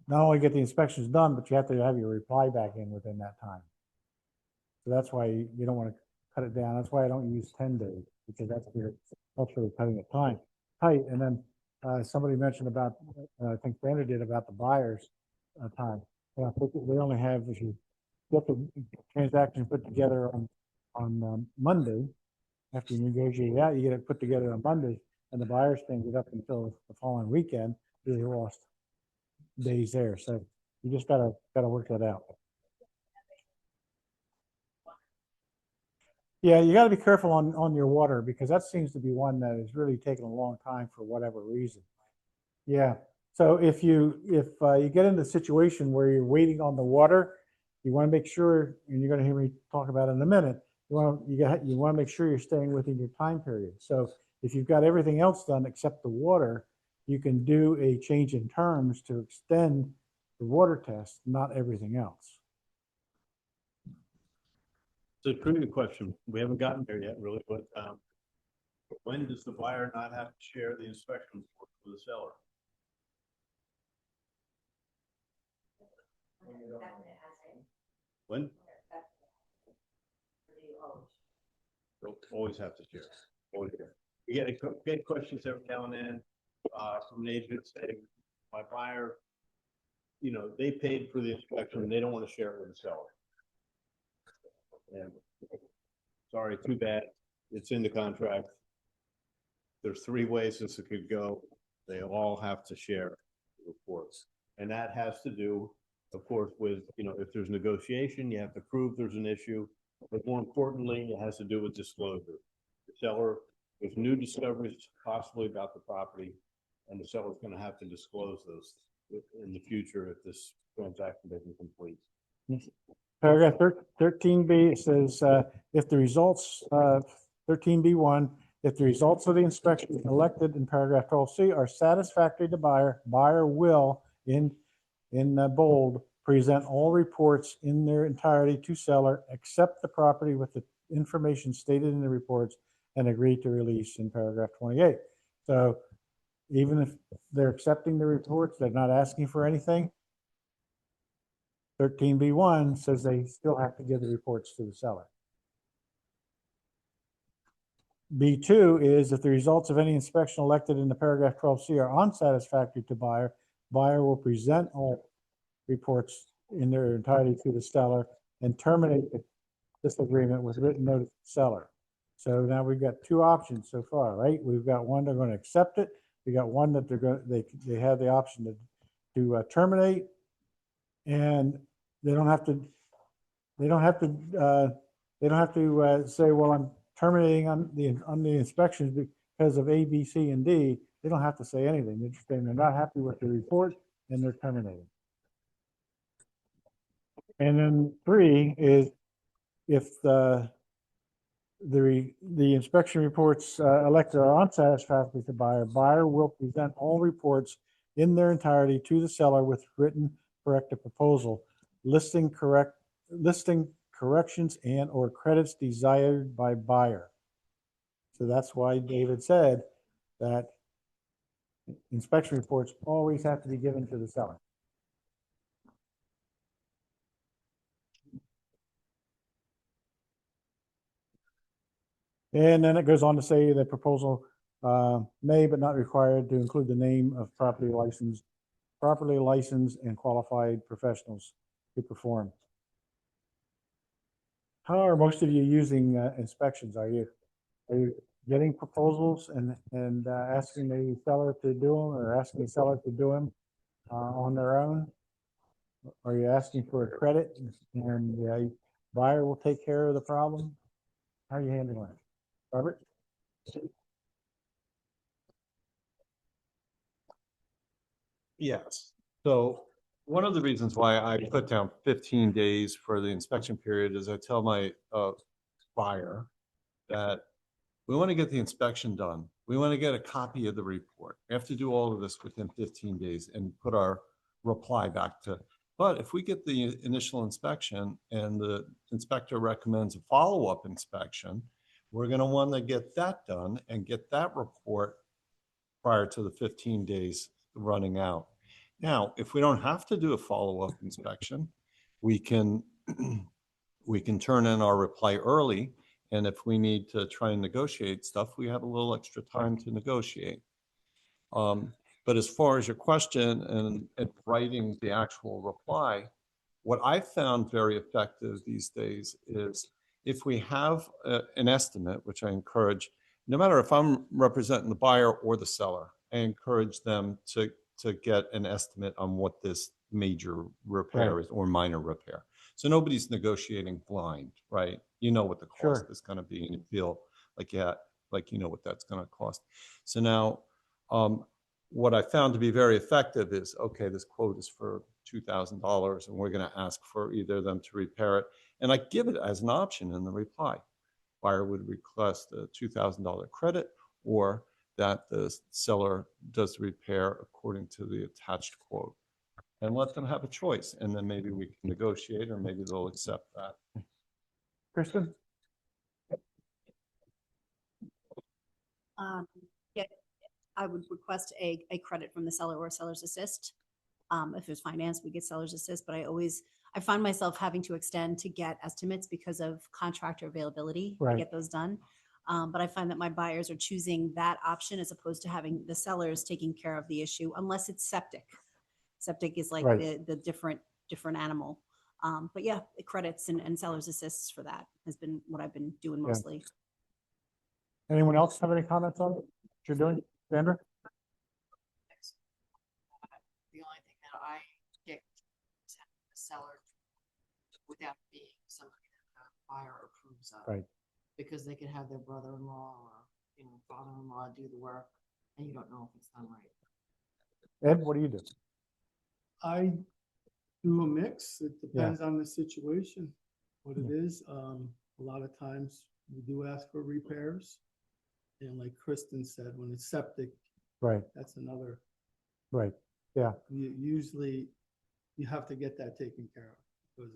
not only get the inspections done, but you have to have your reply back in within that time. So that's why you don't want to cut it down. That's why I don't use 10 days, because that's really cutting it tight. And then somebody mentioned about, I think Brenda did, about the buyer's time. Yeah, they only have, if you get the transaction put together on Monday, after you negotiate it out, you get it put together on Monday, and the buyer's thing get up until the following weekend, really lost days there. So you just gotta work that out. Yeah, you gotta be careful on your water, because that seems to be one that is really taking a long time for whatever reason. Yeah. So if you get into a situation where you're waiting on the water, you want to make sure, and you're going to hear me talk about it in a minute, you want to make sure you're staying within your time period. So if you've got everything else done except the water, you can do a change in terms to extend the water test, not everything else. It's a trivia question. We haven't gotten there yet, really, but when does the buyer not have to share the inspection report with the seller? When? They'll always have to share. Always. We get questions every now and then from an agent saying, my buyer, you know, they paid for the inspection and they don't want to share it with the seller. And sorry, too bad. It's in the contract. There's 3 ways this could go. They all have to share the reports. And that has to do, of course, with, you know, if there's negotiation, you have to prove there's an issue. But more importantly, it has to do with disclosure. The seller, with new discoveries possibly about the property, and the seller's going to have to disclose those in the future if this transaction doesn't complete. Paragraph 13B says, if the results, 13B1, if the results of the inspection elected in paragraph 12C are satisfactory to buyer will, in bold, present all reports in their entirety to seller, except the property with the information stated in the reports, and agree to release in paragraph 28. So even if they're accepting the reports, they're not asking for anything. 13B1 says they still have to give the reports to the seller. B2 is if the results of any inspection elected in the paragraph 12C are unsatisfactory to buyer, buyer will present all reports in their entirety to the seller and terminate this agreement with written notice to the seller. So now we've got two options so far, right? We've got one, they're going to accept it. We got one that they're going, they have the option to terminate, and they don't have to say, well, I'm terminating on the inspections because of A, B, C, and D. They don't have to say anything. They're just saying they're not happy with the report and they're terminating. And then 3 is if the inspection reports elected are unsatisfactory to buyer, buyer will present all reports in their entirety to the seller with written corrective proposal, listing corrections and or credits desired by buyer. So that's why David said that inspection reports always have to be given to the seller. And then it goes on to say that proposal may but not required to include the name of properly licensed and qualified professionals to perform. How are most of you using inspections? Are you getting proposals and asking the seller to do them, or asking the seller to do them on their own? Are you asking for a credit and the buyer will take care of the problem? How are you handling it? Robert? Yes. So one of the reasons why I put down 15 days for the inspection period is I tell my buyer that we want to get the inspection done. We want to get a copy of the report. We have to do all of this within 15 days and put our reply back to. But if we get the initial inspection and the inspector recommends a follow-up inspection, we're going to want to get that done and get that report prior to the 15 days running out. Now, if we don't have to do a follow-up inspection, we can turn in our reply early. And if we need to try and negotiate stuff, we have a little extra time to negotiate. But as far as your question and writing the actual reply, what I found very effective these days is if we have an estimate, which I encourage, no matter if I'm representing the buyer or the seller, I encourage them to get an estimate on what this major repair is or minor repair. So nobody's negotiating blind, right? You know what the cost is going to be, and you feel like you know what that's going to cost. So now, what I found to be very effective is, okay, this quote is for $2,000, and we're going to ask for either them to repair it, and I give it as an option in the reply. Buyer would request a $2,000 credit, or that the seller does the repair according to the attached quote. And let them have a choice, and then maybe we can negotiate, or maybe they'll accept that. Kristen? Yeah, I would request a credit from the seller or seller's assist. If it's finance, we get seller's assist, but I find myself having to extend to get estimates because of contractor availability to get those done. But I find that my buyers are choosing that option as opposed to having the sellers taking care of the issue, unless it's septic. Septic is like the different animal. But yeah, the credits and seller's assists for that has been what I've been doing mostly. Anyone else have any comments on what you're doing, Sandra? The only thing that I get is having the seller without being somebody that the buyer approves of. Right. Because they could have their brother-in-law or father-in-law do the work, and you don't know if it's done right. Ed, what do you do? I do a mix. It depends on the situation, what it is. A lot of times we do ask for repairs. And like Kristen said, when it's septic, that's another. Usually you have to get that taken care of, because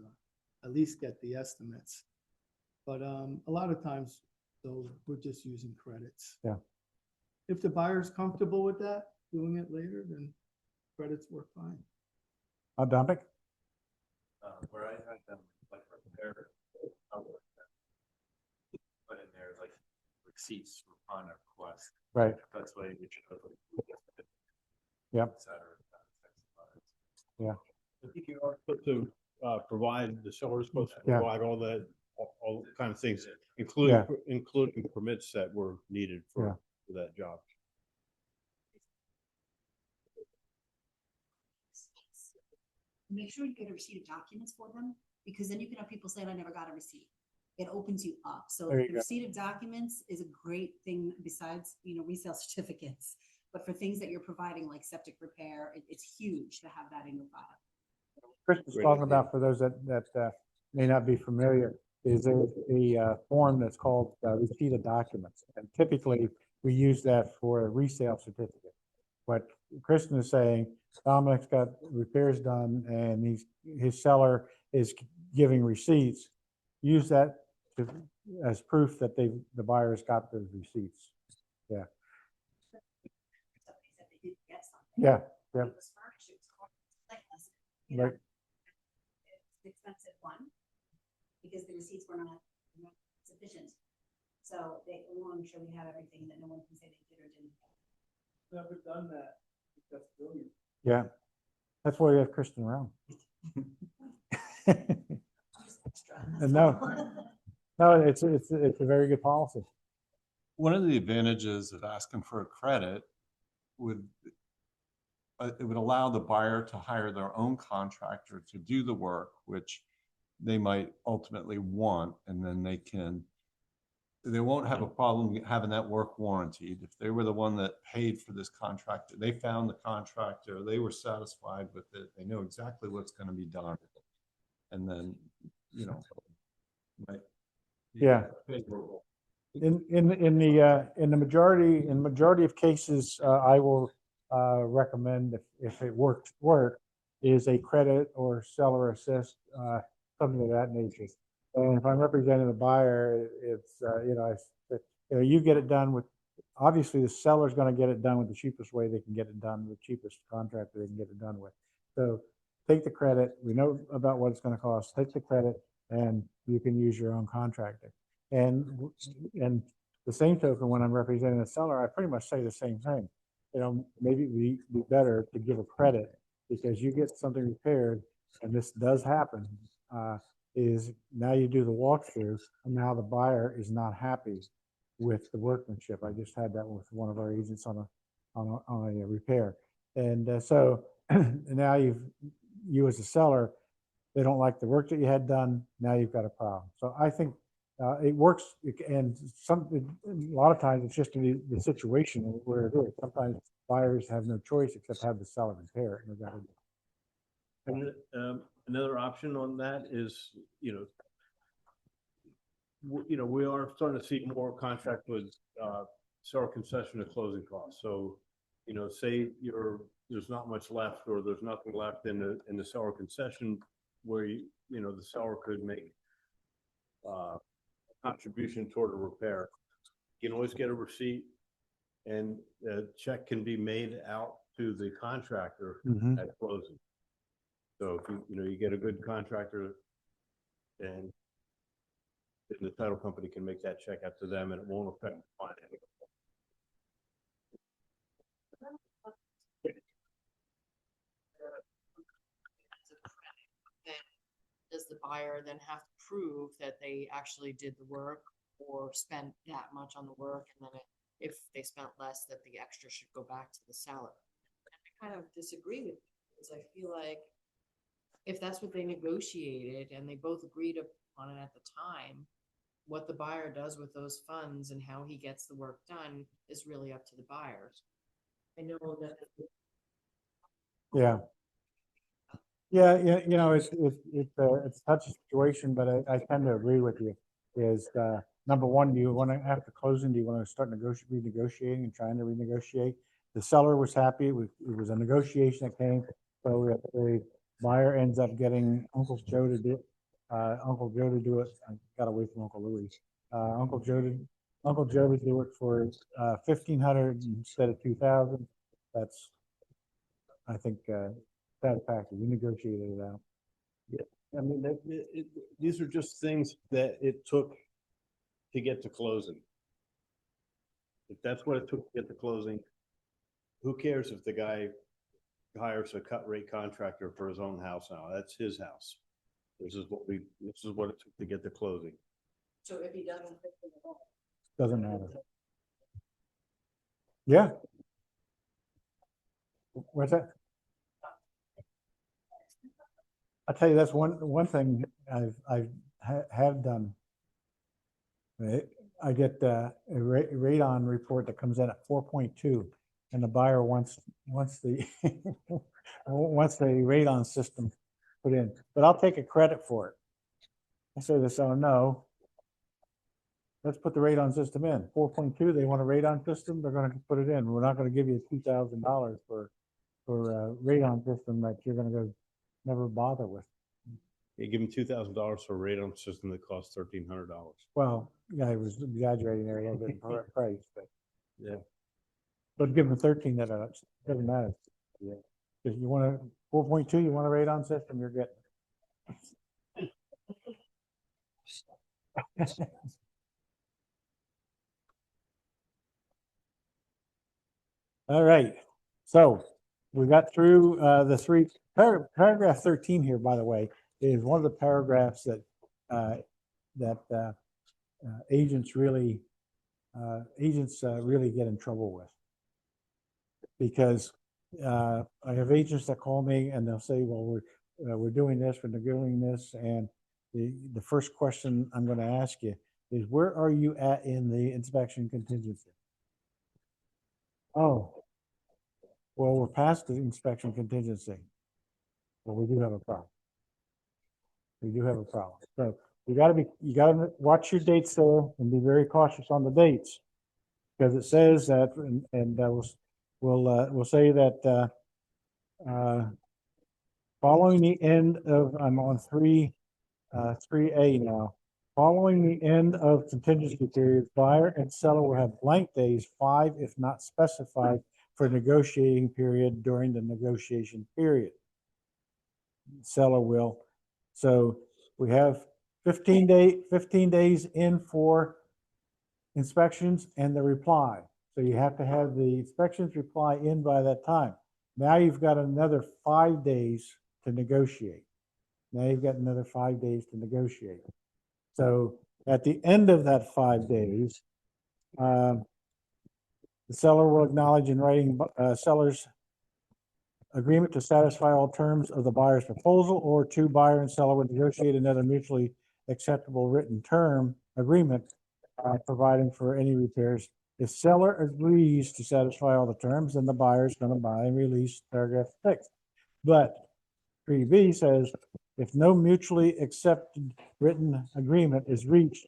at least get the estimates. But a lot of times So we're just using credits. Yeah. If the buyer's comfortable with that, doing it later, then credits work fine. Dominic? Where I had them like repair, put in there like receipts upon a request. Right. That's why you should. Yep. et cetera. Yeah. I think you are supposed to provide, the seller is supposed to Yeah. provide all kind of things, including permits that were needed Yeah. for that job. Make sure you get a receipt of documents for them, because then you can have people saying, I never got a receipt. It opens you up. So There you the go. receipt of documents is a great thing besides, resale certificates. But for things that you're providing, like septic repair, it's huge to have that in your file. Chris was Great talking idea. about, for those that may not be familiar, is a form that's called receipt of documents. And typically, we use that for a resale certificate. What Kristen is saying, Dominic's got repairs done and his seller is giving receipts. Use that as proof that the buyer's got those receipts. Somebody said they didn't get something. Yeah, It yeah. was furnished, it was pointless, you know. Right. It's an expensive one, because the receipts were not sufficient. So we want to make sure we have everything, that no one can say they did or didn't. Never done that. That's brilliant. Yeah. That's why we have Kristen around. Just extra, that's No. all. No, it's a very good policy. One of the advantages of asking for a credit it would allow the buyer to hire their own contractor to do the work, which they might ultimately want, and then they won't have a problem having that work warranted. If they were the one that paid for this contractor, they found the contractor, they were satisfied with it, they know exactly what's going to be done. And then, right. Yeah. Favorable. In the majority of cases, I will recommend, if it works, is a credit or seller assist, something of that nature. And if I'm representing the buyer, it's you get it done with. Obviously, the seller's going to get it done with the cheapest way they can get it done, the cheapest contractor they can get it done with. So take the credit. We know about what it's going to cost. Take the credit, and you can use your own contractor. And the same token, when I'm representing the seller, I pretty much say the same thing. Maybe it would be better to give a credit, because you get something repaired, and this does happen. Is now you do the walkthrough, and now the buyer is not happy with the workmanship. I just had that with one of our agents on a repair, and so now you as a seller, they don't like the work that you had done. Now you've got a problem. So I think it works, and a lot of times it's just the situation where it is. Sometimes buyers have no choice except have the seller repair it. And they gotta do it. And another option on that is, we are starting to see more contract with seller concession and closing costs. So, say there's not much left, or there's nothing left in the seller concession, where the seller could make contribution toward a repair. You can always get a receipt, and a check can be made out to the contractor Mhm. at closing. So if you get a good contractor, and the title company can make that check out to them, and it won't affect the finance. Then does the buyer then have to prove that they actually did the work or spent that much on the work? And then if they spent less, that the extra should go back to the seller. I kind of disagree with you, because I feel like if that's what they negotiated and they both agreed upon it at the time, what the buyer does with those funds and how he gets the work done is really up to the buyers. I know that. Yeah. Yeah, it's a touchy situation, but I tend to agree with you. Is number one, do you want to, after closing, do you want to start renegotiating and trying to renegotiate? The seller was happy. It was a negotiation that came. So if the buyer ends up getting Uncle Joe to do it, I got away from Uncle Louis. Uncle Joe Uncle Joe would do it for 1,500 instead of 2,000. That's, I think, satisfactory. We negotiated it out. I mean, these are just things that it took to get to closing. If that's what it took to get to closing, who cares if the guy hires a cut rate contractor for his own house now? That's his house. This is what it took to get to closing. So if he doesn't fix it at all. Doesn't matter. Yeah. What's that? I'll tell you, that's one thing have done. I get a radon report that comes in at 4.2, and the buyer wants the wants the radon system put in, but I'll take a credit for it. I say to the seller, no, let's put the radon system in. 4.2, they want a radon system, they're going to put it in. We're not going to give you $2,000 for a radon system that you're going to go never bother with. You give him $2,000 for a radon system that costs $1,300. Well, yeah, I was exaggerating there a little bit in price, but Yeah. but give them 13, that doesn't matter. Yeah. If you want a 4.2, you want a radon system, you're getting. All right, so we got through the three paragraph 13 here, by the way, is one of the paragraphs that agents really get in trouble with, because I have agents that call me and they'll say, well, we're doing this, we're doing this, and the first question I'm going to ask you is, where are you at in the inspection contingency? Oh, well, we're past the inspection contingency. Well, we do have a problem. We do have a problem. So you gotta watch your dates there and be very cautious on the dates, because it says that, and we'll say that following the end of, I'm on 3A now. Following the end of contingency period, buyer and seller will have blank days, 5 if not specified, for negotiating period during the negotiation period. Seller will. So we have 15 days in for inspections and the reply. So you have to have the inspections reply in by that time. Now you've got another 5 days to negotiate. Now you've got another 5 days to negotiate. So at the end of that 5 days, the seller will acknowledge in writing seller's agreement to satisfy all terms of the buyer's proposal, or two, buyer and seller would negotiate another mutually acceptable written term agreement providing for any repairs. If seller agrees to satisfy all the terms, then the buyer is going to buy and release paragraph 6. But 3B says, if no mutually accepted written agreement is reached,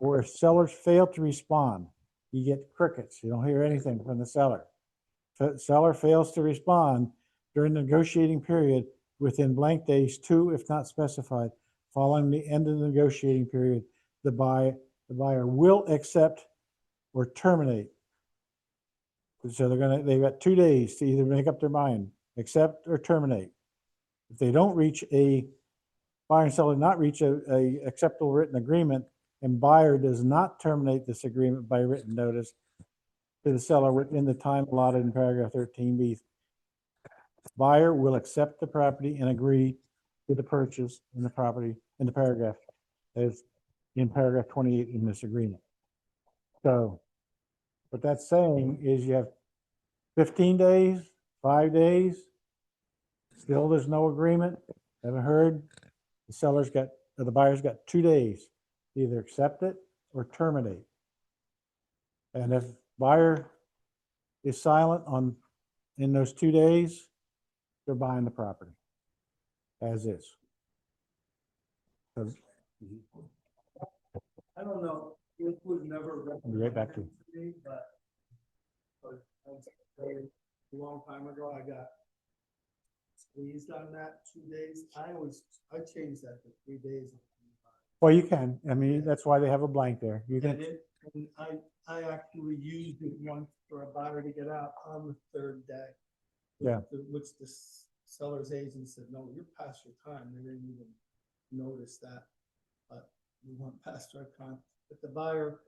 or if sellers fail to respond, you get crickets. You don't hear anything from the seller. If seller fails to respond during the negotiating period within blank days, 2 if not specified, following the end of the negotiating period, the buyer will accept or terminate. So they've got 2 days to either make up their mind, accept or terminate. If they don't reach buyer and seller not reach a acceptable written agreement, and buyer does not terminate this agreement by written notice to the seller within the time allotted in paragraph 13B, buyer will accept the property and agree to the purchase in the property in the paragraph as in paragraph 28 in this agreement. So what that's saying is you have 15 days, 5 days, still there's no agreement, haven't heard. The buyer's got 2 days to either accept it or terminate. And if buyer is silent in those 2 days, they're buying the property as is. So, I don't know, it was never. I'll be right back to you. me, but a long time ago, I got squeezed on that 2 days. I changed that to 3 days. Well, you can. I mean, that's why they have a blank there. You And can. And I actually used it once for a buyer to get out on the third day. Yeah. Which the seller's agent said, no, you're past your time. They didn't even notice that. But we went past our time. But the buyer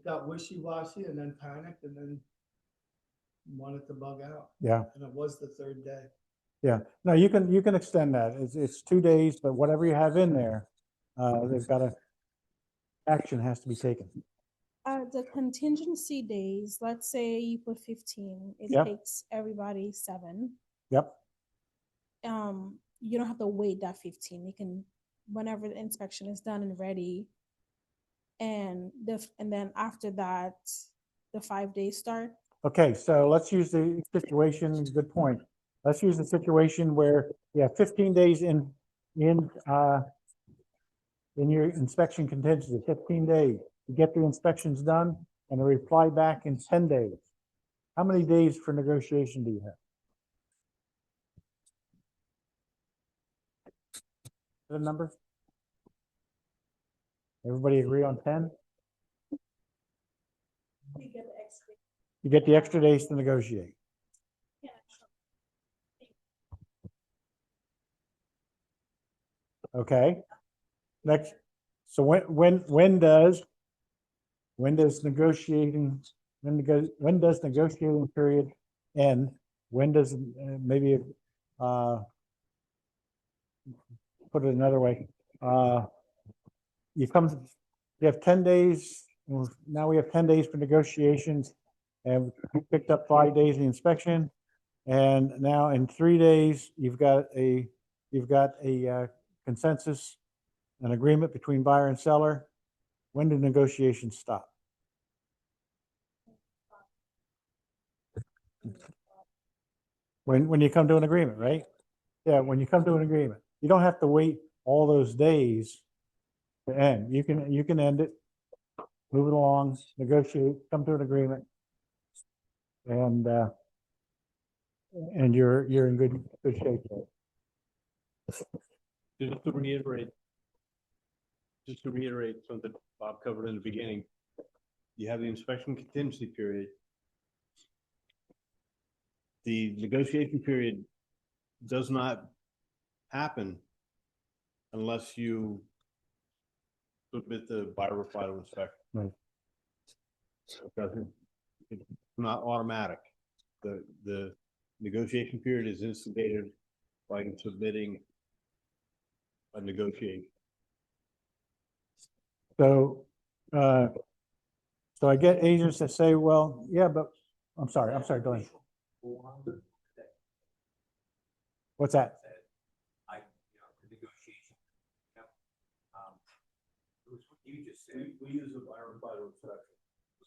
got wishy-washy and then panicked and then wanted to bug out. Yeah. And it was the third day. Yeah, no, you can extend that. It's 2 days, but whatever you have in there, they've got action has to be taken. The contingency days, let's say you put 15, it Yep. takes everybody 7. Yep, You don't have to wait that 15. You can, whenever the inspection is done and ready. And then after that, the 5 days start. okay, so let's use the situation, good point. Let's use the situation where you have 15 days in your inspection contingency, 15 days. You get the inspections done and a reply back in 10 days. How many days for negotiation do you have? The number? Everybody agree on 10? You get the extra days to negotiate. Okay. Next, so when does negotiating period end? When does maybe put it another way? You have 10 days. Well, now we have 10 days for negotiations, and we picked up 5 days of the inspection, and now in 3 days you've got a consensus, an agreement between buyer and seller. When do negotiations stop? When you come to an agreement, right? Yeah, when you come to an agreement. You don't have to wait all those days to end. You can end it, move it along, negotiate, come to an agreement. And you're in good shape there. Just to reiterate something Bob covered in the beginning, you have the inspection contingency period. The negotiation period does not happen unless you submit the buyer reply to inspection. Right. It's not automatic. The negotiation period is instigated by submitting a negotiation. So I get agents that say, well, yeah, but I'm sorry, go ahead. What's that? Negotiation. It was what you just said. We use a buyer reply to inspection.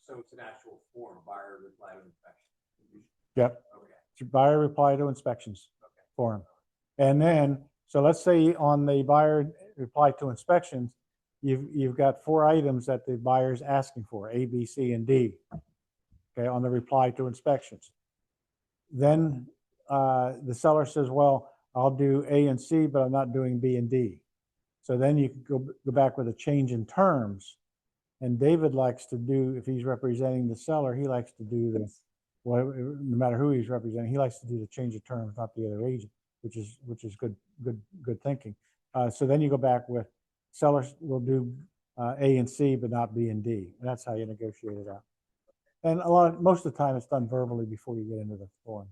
So it's an actual form, buyer reply to inspection. Yep. Okay. It's buyer reply to inspections form. And then, so let's say on the buyer reply to inspections, you've got 4 items that the buyer's asking for, A, B, C, and D. Okay, on the reply to inspections. Then the seller says, well, I'll do A and C, but I'm not doing B and D. So then you can go back with a change in terms. And David likes to do, if he's representing the seller, he likes to do this. Well, no matter who he's representing, he likes to do the change of terms, not the other agent, which is good thinking. So then you go back with sellers will do A and C, but not B and D. And that's how you negotiate it out. And most of the time it's done verbally before you get into the form.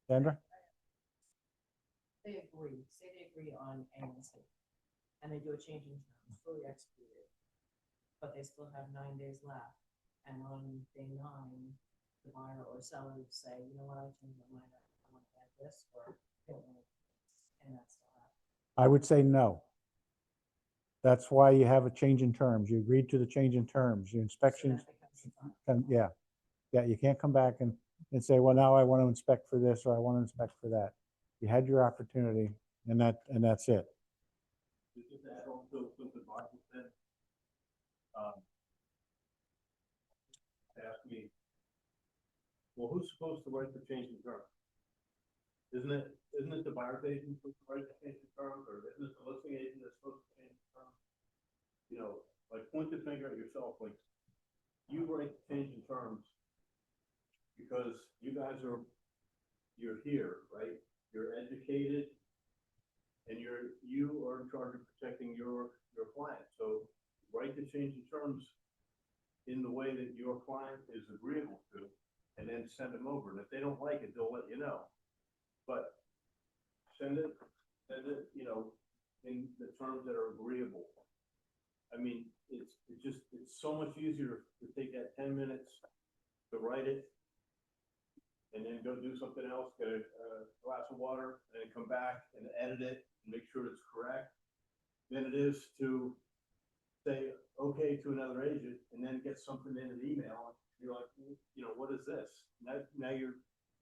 Sandra? They agree, say they agree on A and C, and they do a change in terms, fully executed. But they still have 9 days left, and on day 9, the buyer or seller would say, you know what, I changed my mind, I want to add this, or I don't want to, and that's still happening. I would say no. That's why you have a change in terms. You agreed to the change in terms. Your inspections, yeah, you can't come back and say, well, now I want to inspect for this or I want to inspect for that. You had your opportunity, and that's it. Ask me, well, who's supposed to write the change in terms? Isn't it the buyer's agent supposed to write the change in terms, or isn't it the listing agent that's supposed to change the terms? You know, like point the finger at yourself, like you write the change in terms because you guys you're here, right? You're educated and you are in charge of protecting your client. So write the change in terms in the way that your client is agreeable to, and then send them over. And if they don't like it, they'll let you know. But send it, you know, in the terms that are agreeable. I mean, it's so much easier to take that 10 minutes to write it and then go do something else, get a glass of water, and then come back and edit it and make sure it's correct, than it is to say okay to another agent and then get something in an email. You're like, you know, what is this? Now you're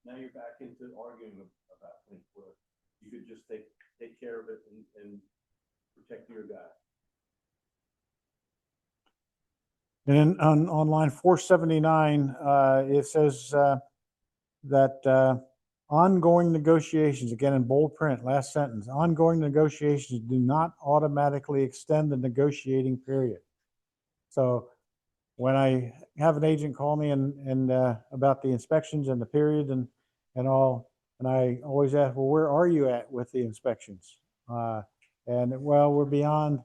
back into arguing about things where you could just take care of it and protect your guy. And then on line 479, it says that ongoing negotiations, again in bold print, last sentence, ongoing negotiations do not automatically extend the negotiating period. So when I have an agent call me and about the inspections and the period and all, and I always ask, well, where are you at with the inspections? And well, we're beyond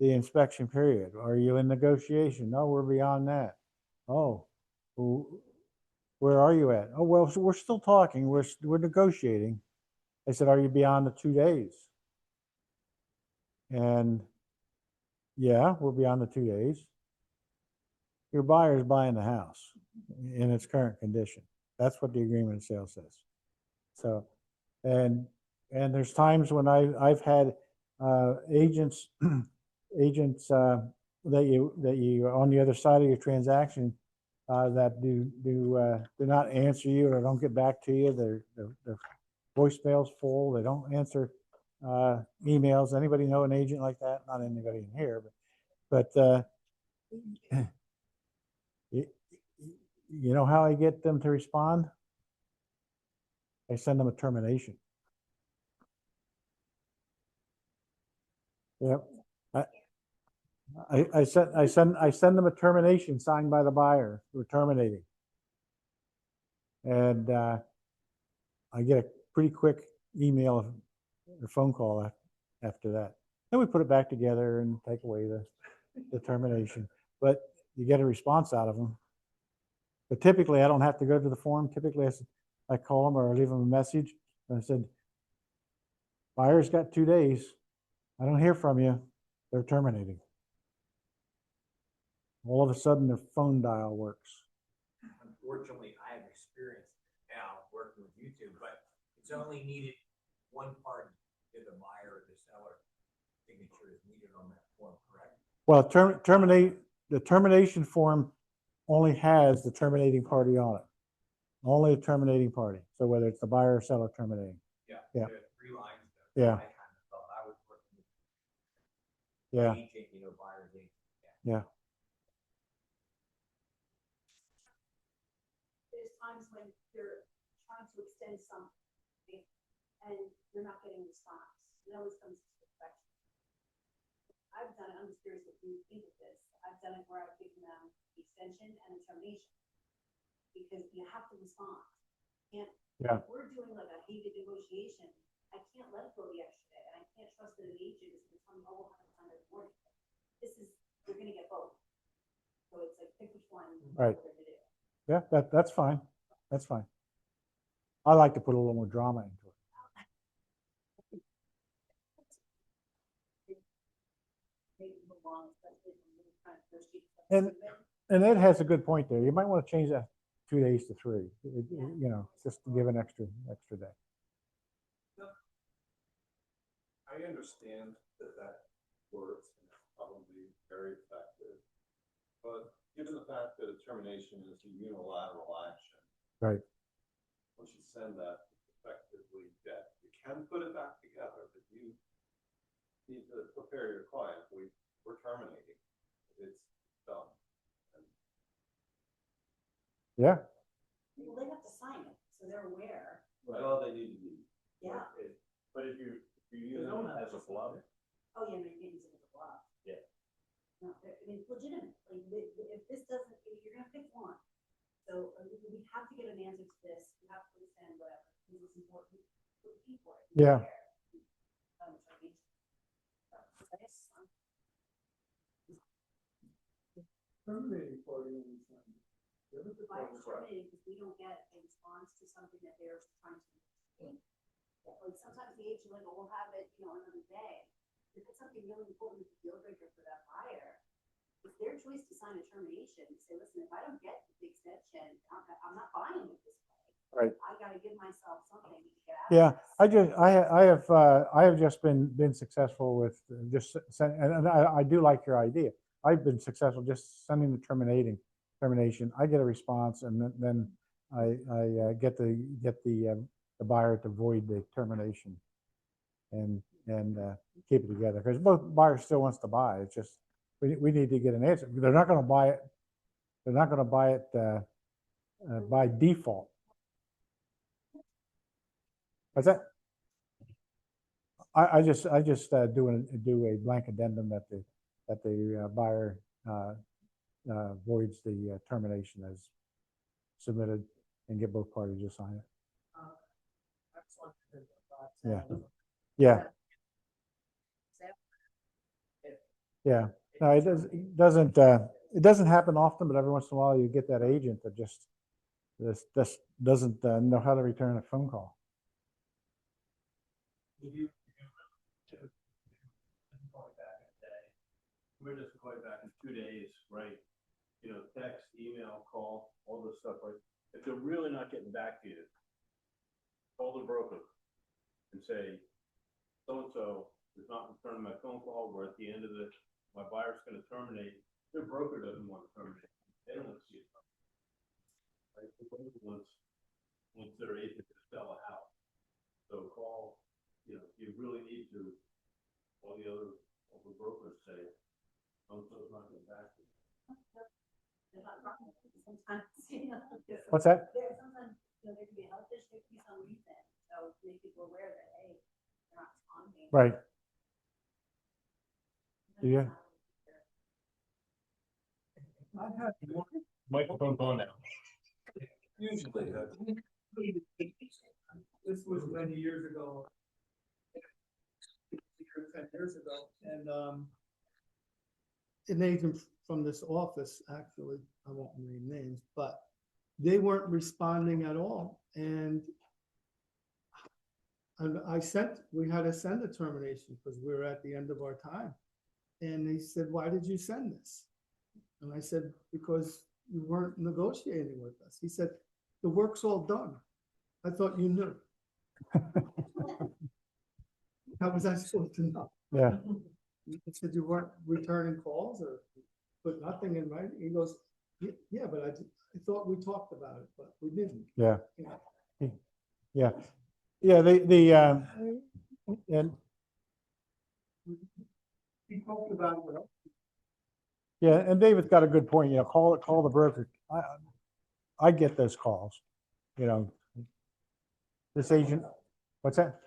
the inspection period. Are you in negotiation? No, we're beyond that. Oh, where are you at? Oh, well, so we're still talking. We're negotiating. I said, are you beyond the 2 days? And yeah, we're beyond the 2 days. Your buyer's buying the house in its current condition. That's what the agreement of sale says. So, and there's times when I've had agents that you on the other side of your transaction that do not answer you or don't get back to you. Their voicemail's full. They don't answer emails. Anybody know an agent like that? Not anybody in here, but you know how I get them to respond? I send them a termination. Yep. I send them a termination signed by the buyer. We're terminating. And I get a pretty quick email or phone call after that. Then we put it back together and take away the termination. But you get a response out of them. But typically, I don't have to go to the form. Typically, I call them or I leave them a message. And I said, buyer's got 2 days. I don't hear from you. They're terminating. All of a sudden, their phone dial works. Unfortunately, I have experience now working with YouTube, but it's only needed one party, either the buyer or the seller signature is needed on that form, correct? Well, the termination form only has the terminating party on it. Only the terminating party. So whether it's the buyer or seller terminating. Yeah. Yeah. There are 3 lines there. Yeah. I kind of thought I was working with Yeah. agent, you know, buyer's agent. Yeah. There's times when you're trying to extend something and you're not getting a response. It always comes to perfection. I've done it, I'm just curious if you think of this. I've done it where I've given them the extension and the termination. Because you have to respond. If we're doing like a heated negotiation, I can't let it go the extra day. And I can't trust that an agent is going to tell me, oh, we'll have time to warning. You're going to get both. So it's like, pick which one. Right. You're gonna do. Yeah, that's fine. That's fine. I like to put a little more drama into it. Maybe move on, especially when you're trying to negotiate. And Ed has a good point there. You might want to change that 2 days to 3, you know, just to give an extra day. I understand that works and it's probably very effective. But given the fact that a termination is a unilateral action. Right. Once you send that, it's effectively dead. You can put it back together, but you need to prepare your client. We're terminating. It's done. Yeah. Well, they have to sign it, so they're aware. That's all they need to do. Yeah. But if you use it as a bluff, Oh, yeah, no, you can use it as a bluff. Yeah. No, I mean, it's legitimate, like, if this doesn't, if you're gonna pick one. So we have to get an answer to this, we have to understand whatever, because it's important for the people. Yeah. I mean, so I guess, Terminating party on this one. The other why part it's is that- terminated, because we don't get a response to something that they're trying to. Like sometimes the agent, like, oh, we'll have it, another day. If it's something really important, it's a deal breaker for that buyer. It's their choice to sign a termination, say, listen, if I don't get the extension, I'm not buying it this way. Right. I gotta give myself something to get out. Yeah, of this. I have just been successful with just send, and I do like your idea. I've been successful just sending the termination. I get a response and then I get the buyer to void the termination and keep it together because both buyers still wants to buy. It's just, we need to get an answer. They're not going to buy it. They're not going to buy it by default. What's that? I just do a blank addendum that the buyer voids the termination as submitted and get both parties to sign it. Yeah. Yeah. Yeah. No, it doesn't happen often, but every once in a while you get that agent that just doesn't know how to return a phone call. We're just going back in 2 days, right? Text, email, call, all this stuff, right? If they're really not getting back to you, call the broker and say, so-and-so is not returning my phone call, we're at the end of this, my buyer's gonna terminate, their broker doesn't want to terminate, they don't want to see it. Right, the broker wants their agent to sell a house. So call, you really need to, all the other brokers say, so-and-so's not getting back to you. Sometimes, What's that? Sometimes, there could be a health issue, there could be some reason, so make people aware that, hey, they're not responding. Right. Yeah. Microphone's on now. Usually, this was many years ago. 10 years ago, and an agent from this office, actually, I won't name names, but they weren't responding at all, and we had to send a termination because we were at the end of our time. And they said, why did you send this? And I said, because you weren't negotiating with us. He said, the work's all done. I thought you knew. How was I supposed to know? Yeah. He said you weren't returning calls or put nothing in writing. He goes, yeah, but I thought we talked about it, but we didn't. Yeah. You know? Yeah. Yeah. And He talked about it with us. yeah, and David's got a good point. Call the broker. I get those calls. This agent. What's that?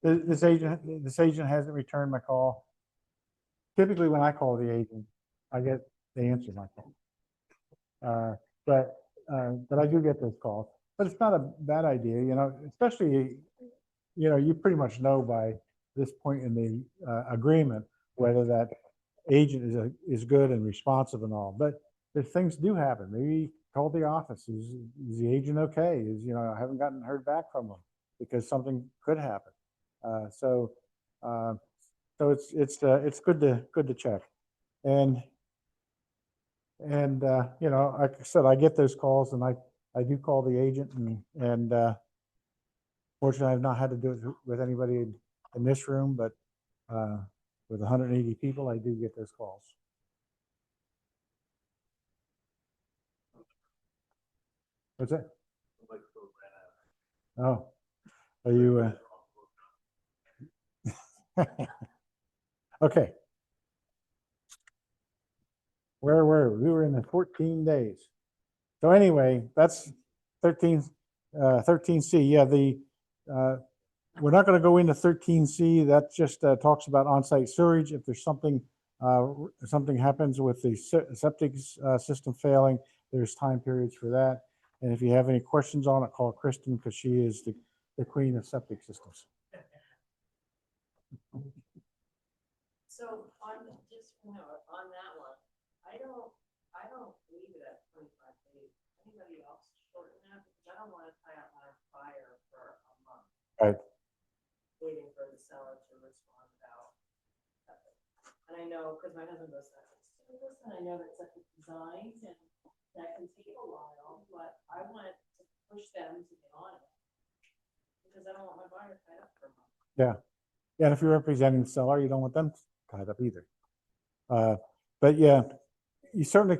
This agent hasn't returned my call. Typically, when I call the agent, they answer my call. But I do get those calls. But it's not a bad idea, especially, you pretty much know by this point in the agreement whether that agent is good and responsive and all. But if things do happen, maybe call the office. Is the agent okay? I haven't heard back from them because something could happen. So it's good to check. And like I said, I get those calls and I do call the agent and fortunately I've not had to do it with anybody in this room, but with 180 people, I do get those calls. What's that? Oh, are you? Okay. Where were we? We were in the 14 days. So anyway, that's 13C. Yeah, we're not going to go into 13C. That just talks about on-site sewage. If there's something something happens with the septic system failing, there's time periods for that. And if you have any questions on it, call Kristen because she is the queen of septic systems. So on, just, you know, on that one, I don't leave it at 25 days. Anybody else shorten that? Because I don't want to tie up my buyer for a month. Right. Waiting for the seller to respond about septic. And I know, because my husband does septic service, and I know that septic designs and that can take a while, but I want to push them to get on it. Because I don't want my buyer tied up for a month. Yeah. Yeah, and if you're representing the seller, you don't want them tied up either. But yeah, you certainly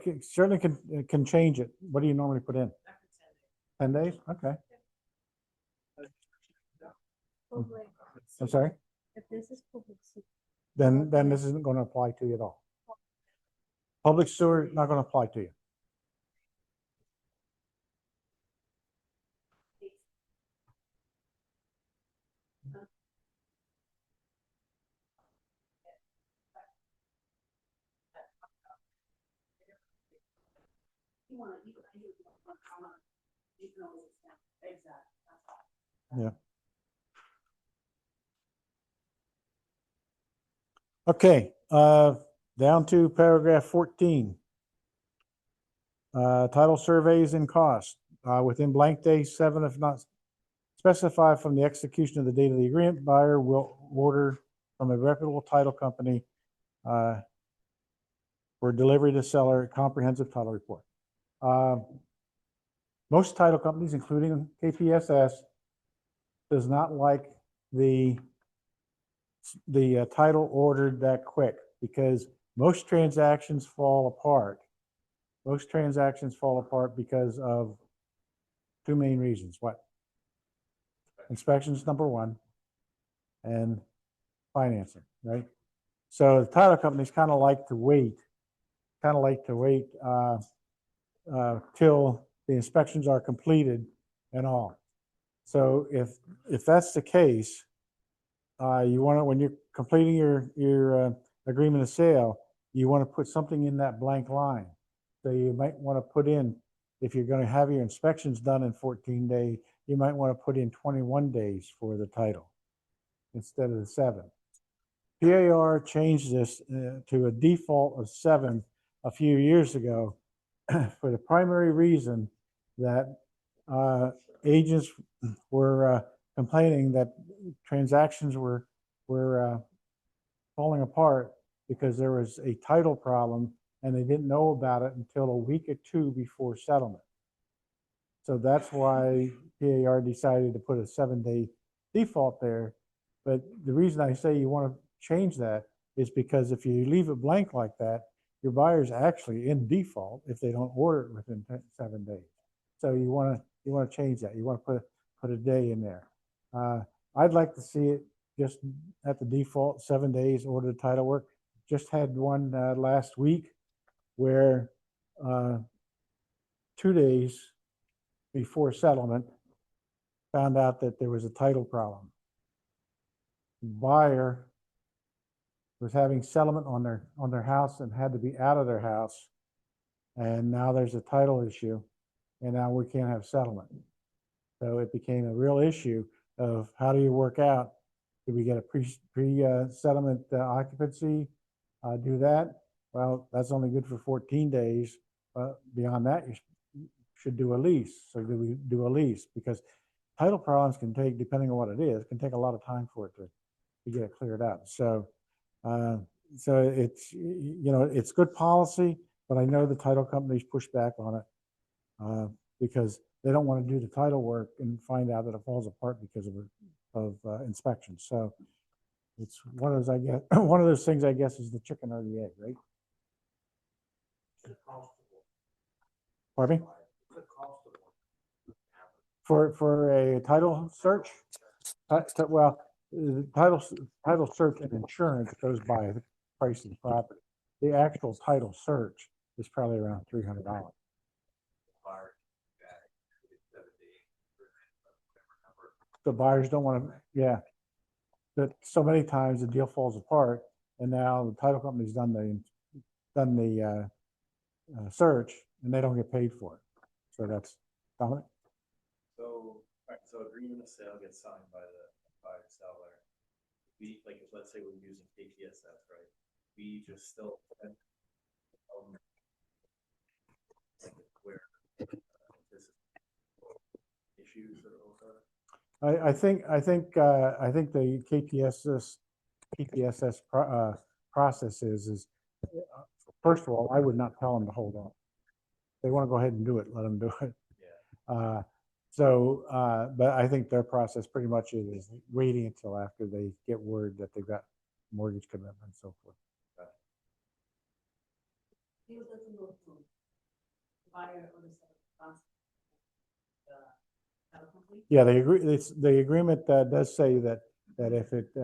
can change it. What do you normally put in? After 10 days. 10 days? Okay. Public. I'm sorry? If this is public. Then this isn't going to apply to you at all. Public sewer, not going to apply to you. Exactly. Yeah. Okay, down to paragraph 14. Title surveys and cost, within blank days 7, if not specified from the execution of the date of the agreement, buyer will order from a reputable title company for delivery to seller a comprehensive title report. Most title companies, including KPSS, does not like the title ordered that quick because most transactions fall apart. Most transactions fall apart because of two main reasons. What? Inspections, number one, and financing, right? So the title companies kind of like to wait till the inspections are completed and all. So if that's the case, you want to, when you're completing your agreement of sale, you want to put something in that blank line. So you might want to put in, if you're going to have your inspections done in 14 days, you might want to put in 21 days for the title instead of the 7. PAR changed this to a default of 7 a few years ago for the primary reason that agents were complaining that transactions were falling apart because there was a title problem and they didn't know about it until a week or 2 before settlement. So that's why PAR decided to put a 7-day default there. But the reason I say you want to change that is because if you leave it blank like that, your buyer's actually in default if they don't order it within 7 days. So you want to change that. You want to put a day in there. I'd like to see it just at the default 7 days, order the title work. Just had one last week where 2 days before settlement found out that there was a title problem. Buyer was having settlement on their house and had to be out of their house, and now there's a title issue, and now we can't have settlement. So it became a real issue of how do you work out? Do we get a pre-settlement occupancy? Do that? Well, that's only good for 14 days. Beyond that, you should do a lease. So do we do a lease? Because title problems can take, depending on what it is, can take a lot of time for it to get it cleared up. So it's, it's good policy, but I know the title companies push back on it because they don't want to do the title work and find out that it falls apart because of inspection. So it's one of those, I guess, one of those things, I guess, is the chicken or the egg, right? Pardon me? For a title search? Well, the title search and insurance goes by the price of the property. The actual title search is probably around $300. The buyers don't want to, yeah. But so many times the deal falls apart and now the title company's done the search, and they don't get paid for it. So that's, Dominic? So, alright, so agreement of sale gets signed by the seller. We, like, let's say we're using KPSS, right? We just still. Where this is issues or over. I think the KPSS process is, first of all, I would not tell them to hold on. If they want to go ahead and do it, let them do it. Yeah. But I think their process pretty much is waiting until after they get word that they've got mortgage commitment and so forth. Yeah, they agree. It's the agreement that does say that if it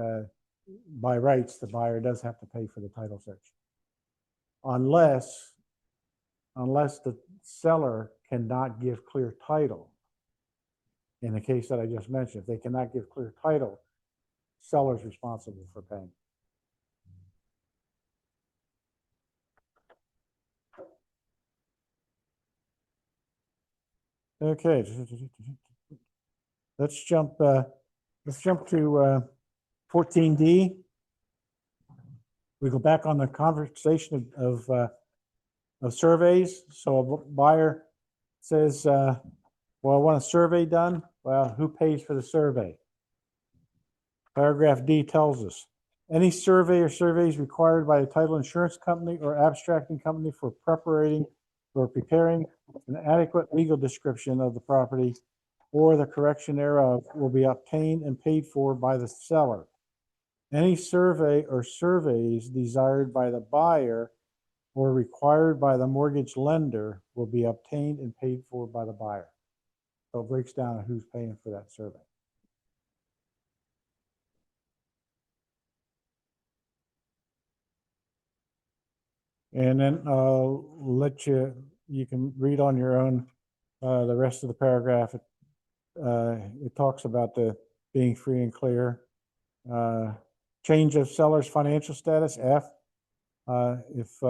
by rights, the buyer does have to pay for the title search, unless the seller cannot give clear title. In the case that I just mentioned, if they cannot give clear title, seller's responsible for paying. Okay, let's jump to 14D. We go back on the conversation of surveys. So a buyer says, well, I want a survey done. Well, who pays for the survey? Paragraph D tells us, any survey or surveys required by a title insurance company or abstracting company for preparing an adequate legal description of the property or the correction thereof will be obtained and paid for by the seller. Any survey or surveys desired by the buyer or required by the mortgage lender will be obtained and paid for by the buyer. So it breaks down who's paying for that survey. And then I'll let you can read on your own the rest of the paragraph. It talks about the being free and clear. Change of seller's financial status, F. If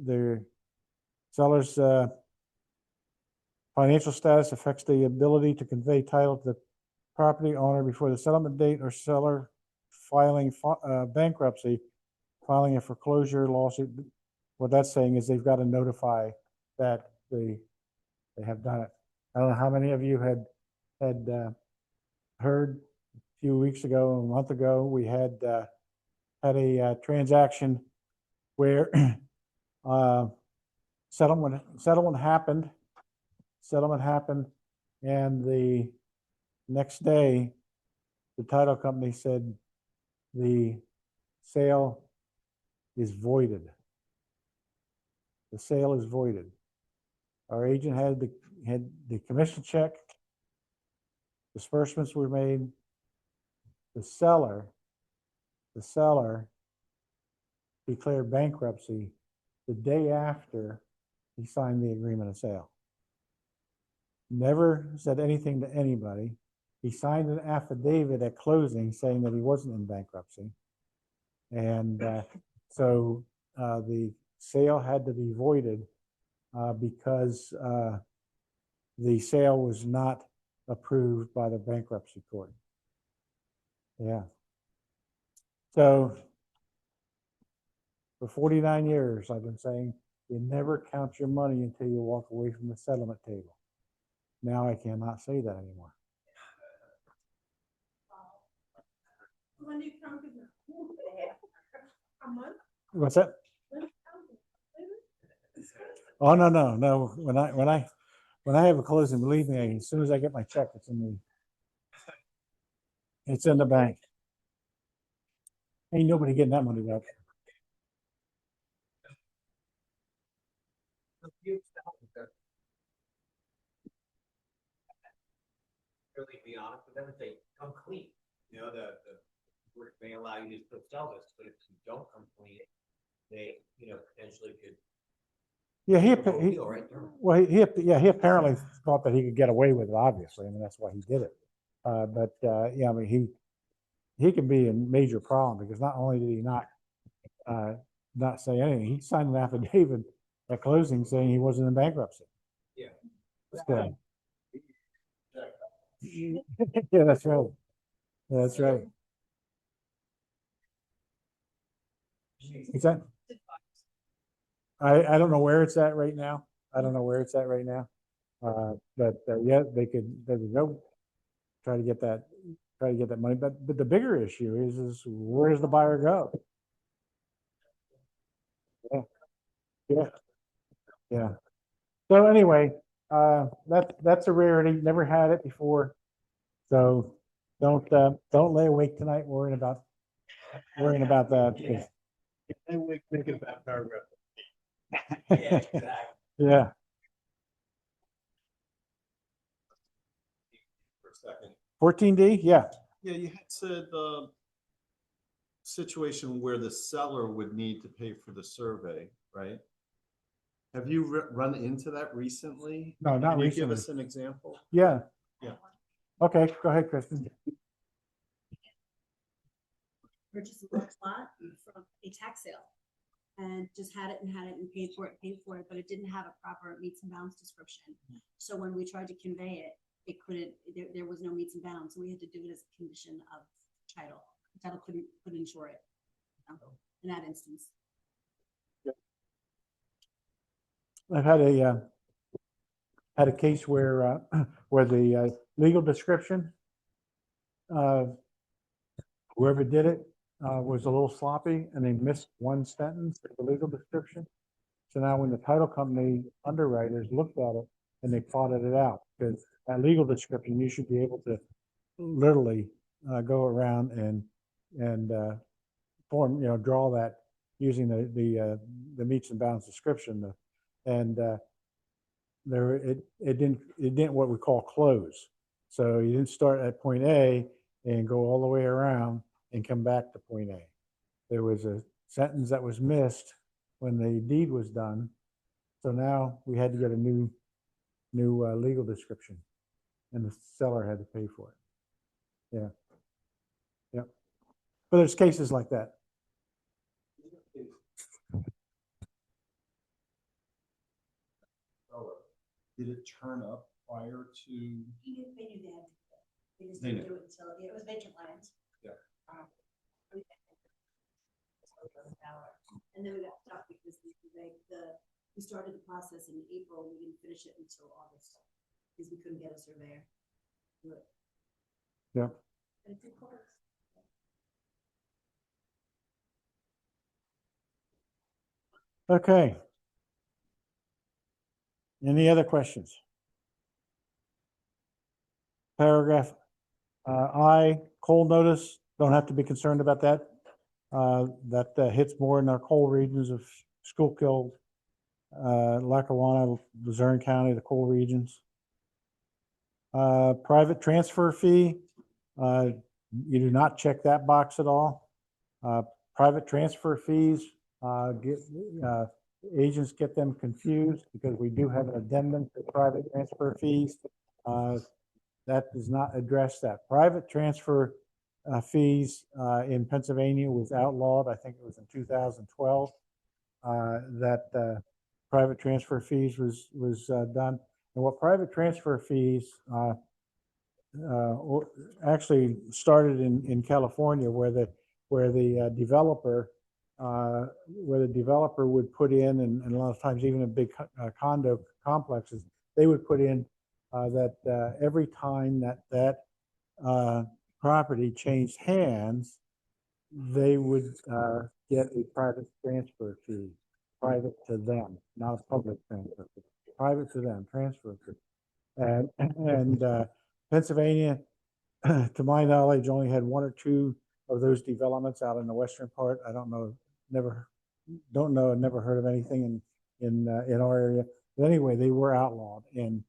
their seller's financial status affects the ability to convey title to the property owner before the settlement date, or seller filing bankruptcy, filing a foreclosure lawsuit, what that's saying is they've got to notify that they have done it. I don't know how many of you had heard a few weeks ago, a month ago, we had a transaction where settlement happened, and the next day, the title company said the sale is voided. The sale is voided. Our agent had the commission check. Disbursements were made. The seller declared bankruptcy the day after he signed the agreement of sale. Never said anything to anybody. He signed an affidavit at closing saying that he wasn't in bankruptcy. And so the sale had to be voided because the sale was not approved by the bankruptcy court. Yeah. So for 49 years, I've been saying you never count your money until you walk away from the settlement table. Now I cannot say that anymore. What's that? Oh, no. When I have a closing, believe me, as soon as I get my check, it's in the bank. Ain't nobody getting that money back. Really be honest with them and say, come clean. You know, the may allow you to still sell this, but if you don't come clean, they, potentially could. Yeah, he apparently thought that he could get away with it. Obviously, I mean that's why he did it. Yeah, I mean he can be a major problem because not only did he not not say anything. He signed an affidavit at closing saying he wasn't in bankruptcy. Yeah. So- Yeah, that's right. That's right. Is that? I don't know where it's at right now. I don't know where it's at right now. But yeah, they could go try to get that money. But the bigger issue is where does the buyer go? Yeah. Yeah. Yeah. So anyway, that's a rarity. Never had it before. So don't lay awake tonight worrying about that. Thinking about paragraph. Yeah. For a second. 14D, yeah. Yeah, you had said, situation where the seller would need to pay for the survey, right? Have you run into that recently? No, not Can you give recently. us an example? Yeah. Yeah. Okay, go ahead, Kristen. Purchased a large lot from a tax sale and just had it and paid for it, but it didn't have a proper meets and bounds description. So when we tried to convey it, it couldn't, there was no meets and bounds. So we had to do it as a condition of title. The title couldn't insure it in that instance. I've had a case where where the legal description, whoever did it was a little sloppy and they missed one sentence of the legal description. So now when the title company underwriters looked at it and they plotted it out, because that legal description, you should be able to literally go around and form, draw that using the meets and bounds description. And there it didn't what we call close. So you didn't start at point A and go all the way around and come back to point A. There was a sentence that was missed when the deed was done. So now we had to get a new legal description, and the seller had to pay for it. Yeah. Yep. But there's cases like that. Did it turn up prior to? They knew they had to do it. They just They didn't knew. do it until it was vacant land. Yeah. And then we got stuck because we started the process in April, we didn't finish it until August because we couldn't get a surveyor. to do it. Yeah. And it took course. Okay. Any other questions? Paragraph I, coal notice, don't have to be concerned about that. That hits more in our coal regions of Schuylkill, Lackawanna, Luzerne County, the coal regions. Private transfer fee, you do not check that box at all. Private transfer fees, agents get them confused because we do have an addendum to private transfer fees. That does not address that. Private transfer fees in Pennsylvania was outlawed. I think it was in 2012 that private transfer fees was done. And what private transfer fees actually started in California, where the developer would put in, and a lot of times even in big condo complexes, they would put in that every time that property changed hands, they would get a private transfer fee, private to them, not a public transfer fee, private to them, transfer fee. And Pennsylvania, to my knowledge, only had one or two of those developments out in the western part. I don't know, never heard of anything in our area. But anyway, they were outlawed in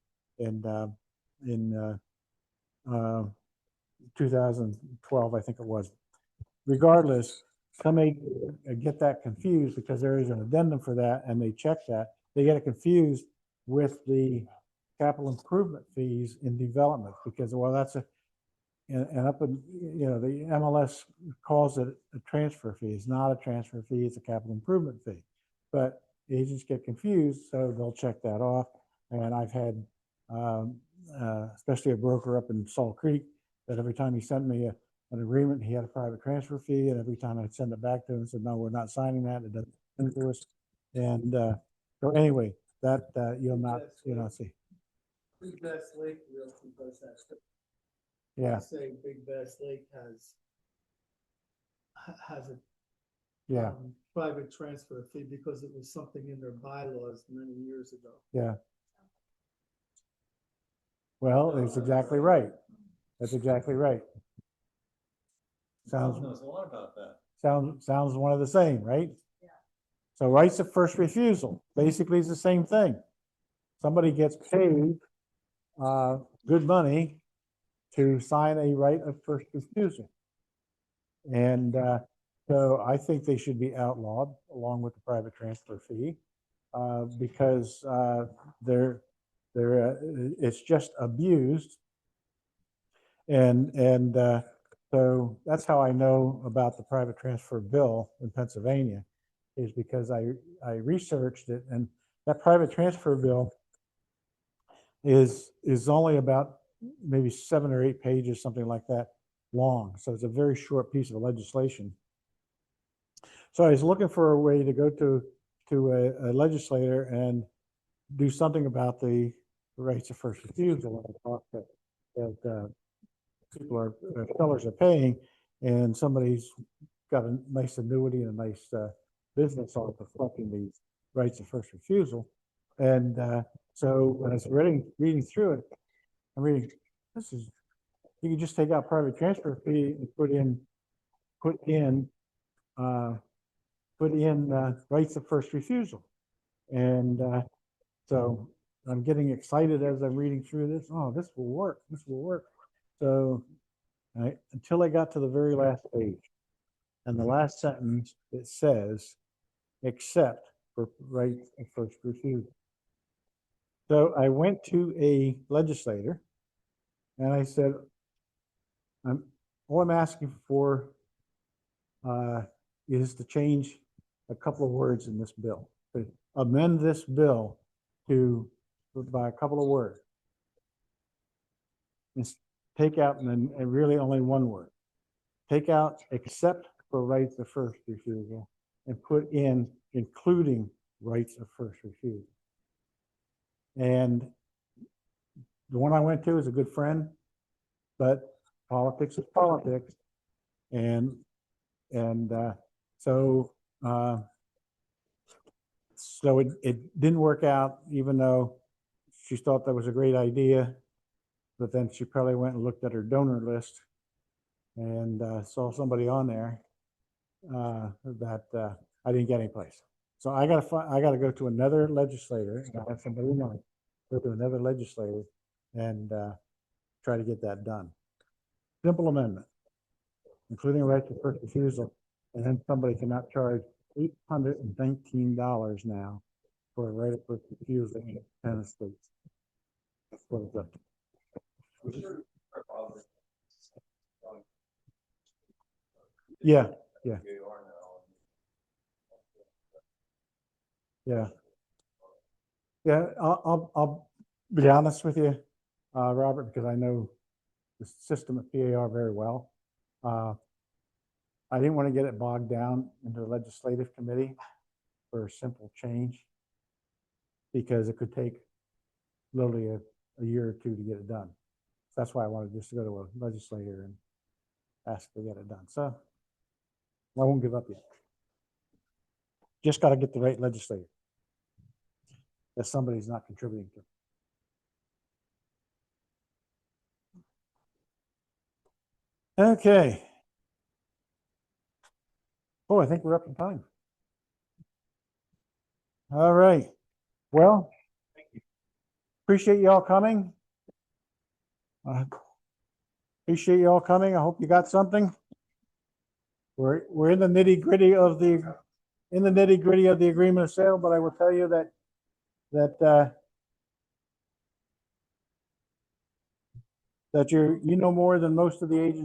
2012, I think it was. Regardless, some may get that confused because there is an addendum for that, and they check that. They get it confused with the capital improvement fees in development because, well, and up in, the MLS calls it a transfer fee. It's not a transfer fee, it's a capital improvement fee. But agents get confused, so they'll check that off. And I've had, especially a broker up in Salt Creek, that every time he sent me an agreement, he had a private transfer fee, and every time I'd send it back to him, said, no, we're not signing that, it doesn't come to us. And so anyway, that you'll not see. Big Bass Lake Realty does that. Yeah, Say Big Bass Lake has a yeah, private transfer fee because it was something in their bylaws many years ago. yeah. Well, that's exactly right. That's exactly right. Tom Sounds knows a lot about that. sounds one of the same, right? Yeah. So rights of first refusal, basically is the same thing. Somebody gets paid good money to sign a right of first refusal. And so I think they should be outlawed along with the private transfer fee because it's just abused. And so that's how I know about the private transfer bill in Pennsylvania, is because I researched it, and that private transfer bill is only about maybe 7 or 8 pages, something like that, long. So it's a very short piece of legislation. So I was looking for a way to go to a legislator and do something about the rights of first refusal that people are sellers are paying, and somebody's got a nice annuity and a nice business off of collecting these rights of first refusal. And so when I was reading through it, I'm reading, you can just take out private transfer fee and put in rights of first refusal. And so I'm getting excited as I'm reading through this. Oh, this will work. This will work. So until I got to the very last page, and the last sentence, it says, except for right of first refusal. So I went to a legislator and I said, all I'm asking for is to change a couple of words in this bill, to amend this bill by a couple of words. And take out, and really only one word. Take out except for rights of first refusal and put in including rights of first refusal. And the one I went to is a good friend, but politics is politics. And so it didn't work out, even though she thought that was a great idea. But then she probably went and looked at her donor list and saw somebody on there that I didn't get any place. So I gotta go to another legislator. I have somebody in mind. Go to another legislator and try to get that done. Simple amendment, including a right to first refusal, and then somebody cannot charge $819 now for a right of first refusal in 10 states. That's what it's up to. Yeah, yeah. Yeah. Yeah, I'll be honest with you, Robert, because I know the system at PAR very well. I didn't want to get it bogged down into the legislative committee for a simple change, because it could take literally a year or two to get it done. So that's why I wanted just to go to a legislator and ask to get it done. So I won't give up yet. Just got to get the right legislator that somebody's not contributing to. Okay. Oh, I think we're up in time. All right. Well, appreciate you all coming. Appreciate you all coming. I hope you got something. We're in the nitty gritty of the agreement of sale, but I will tell you that that you know more than most of the agents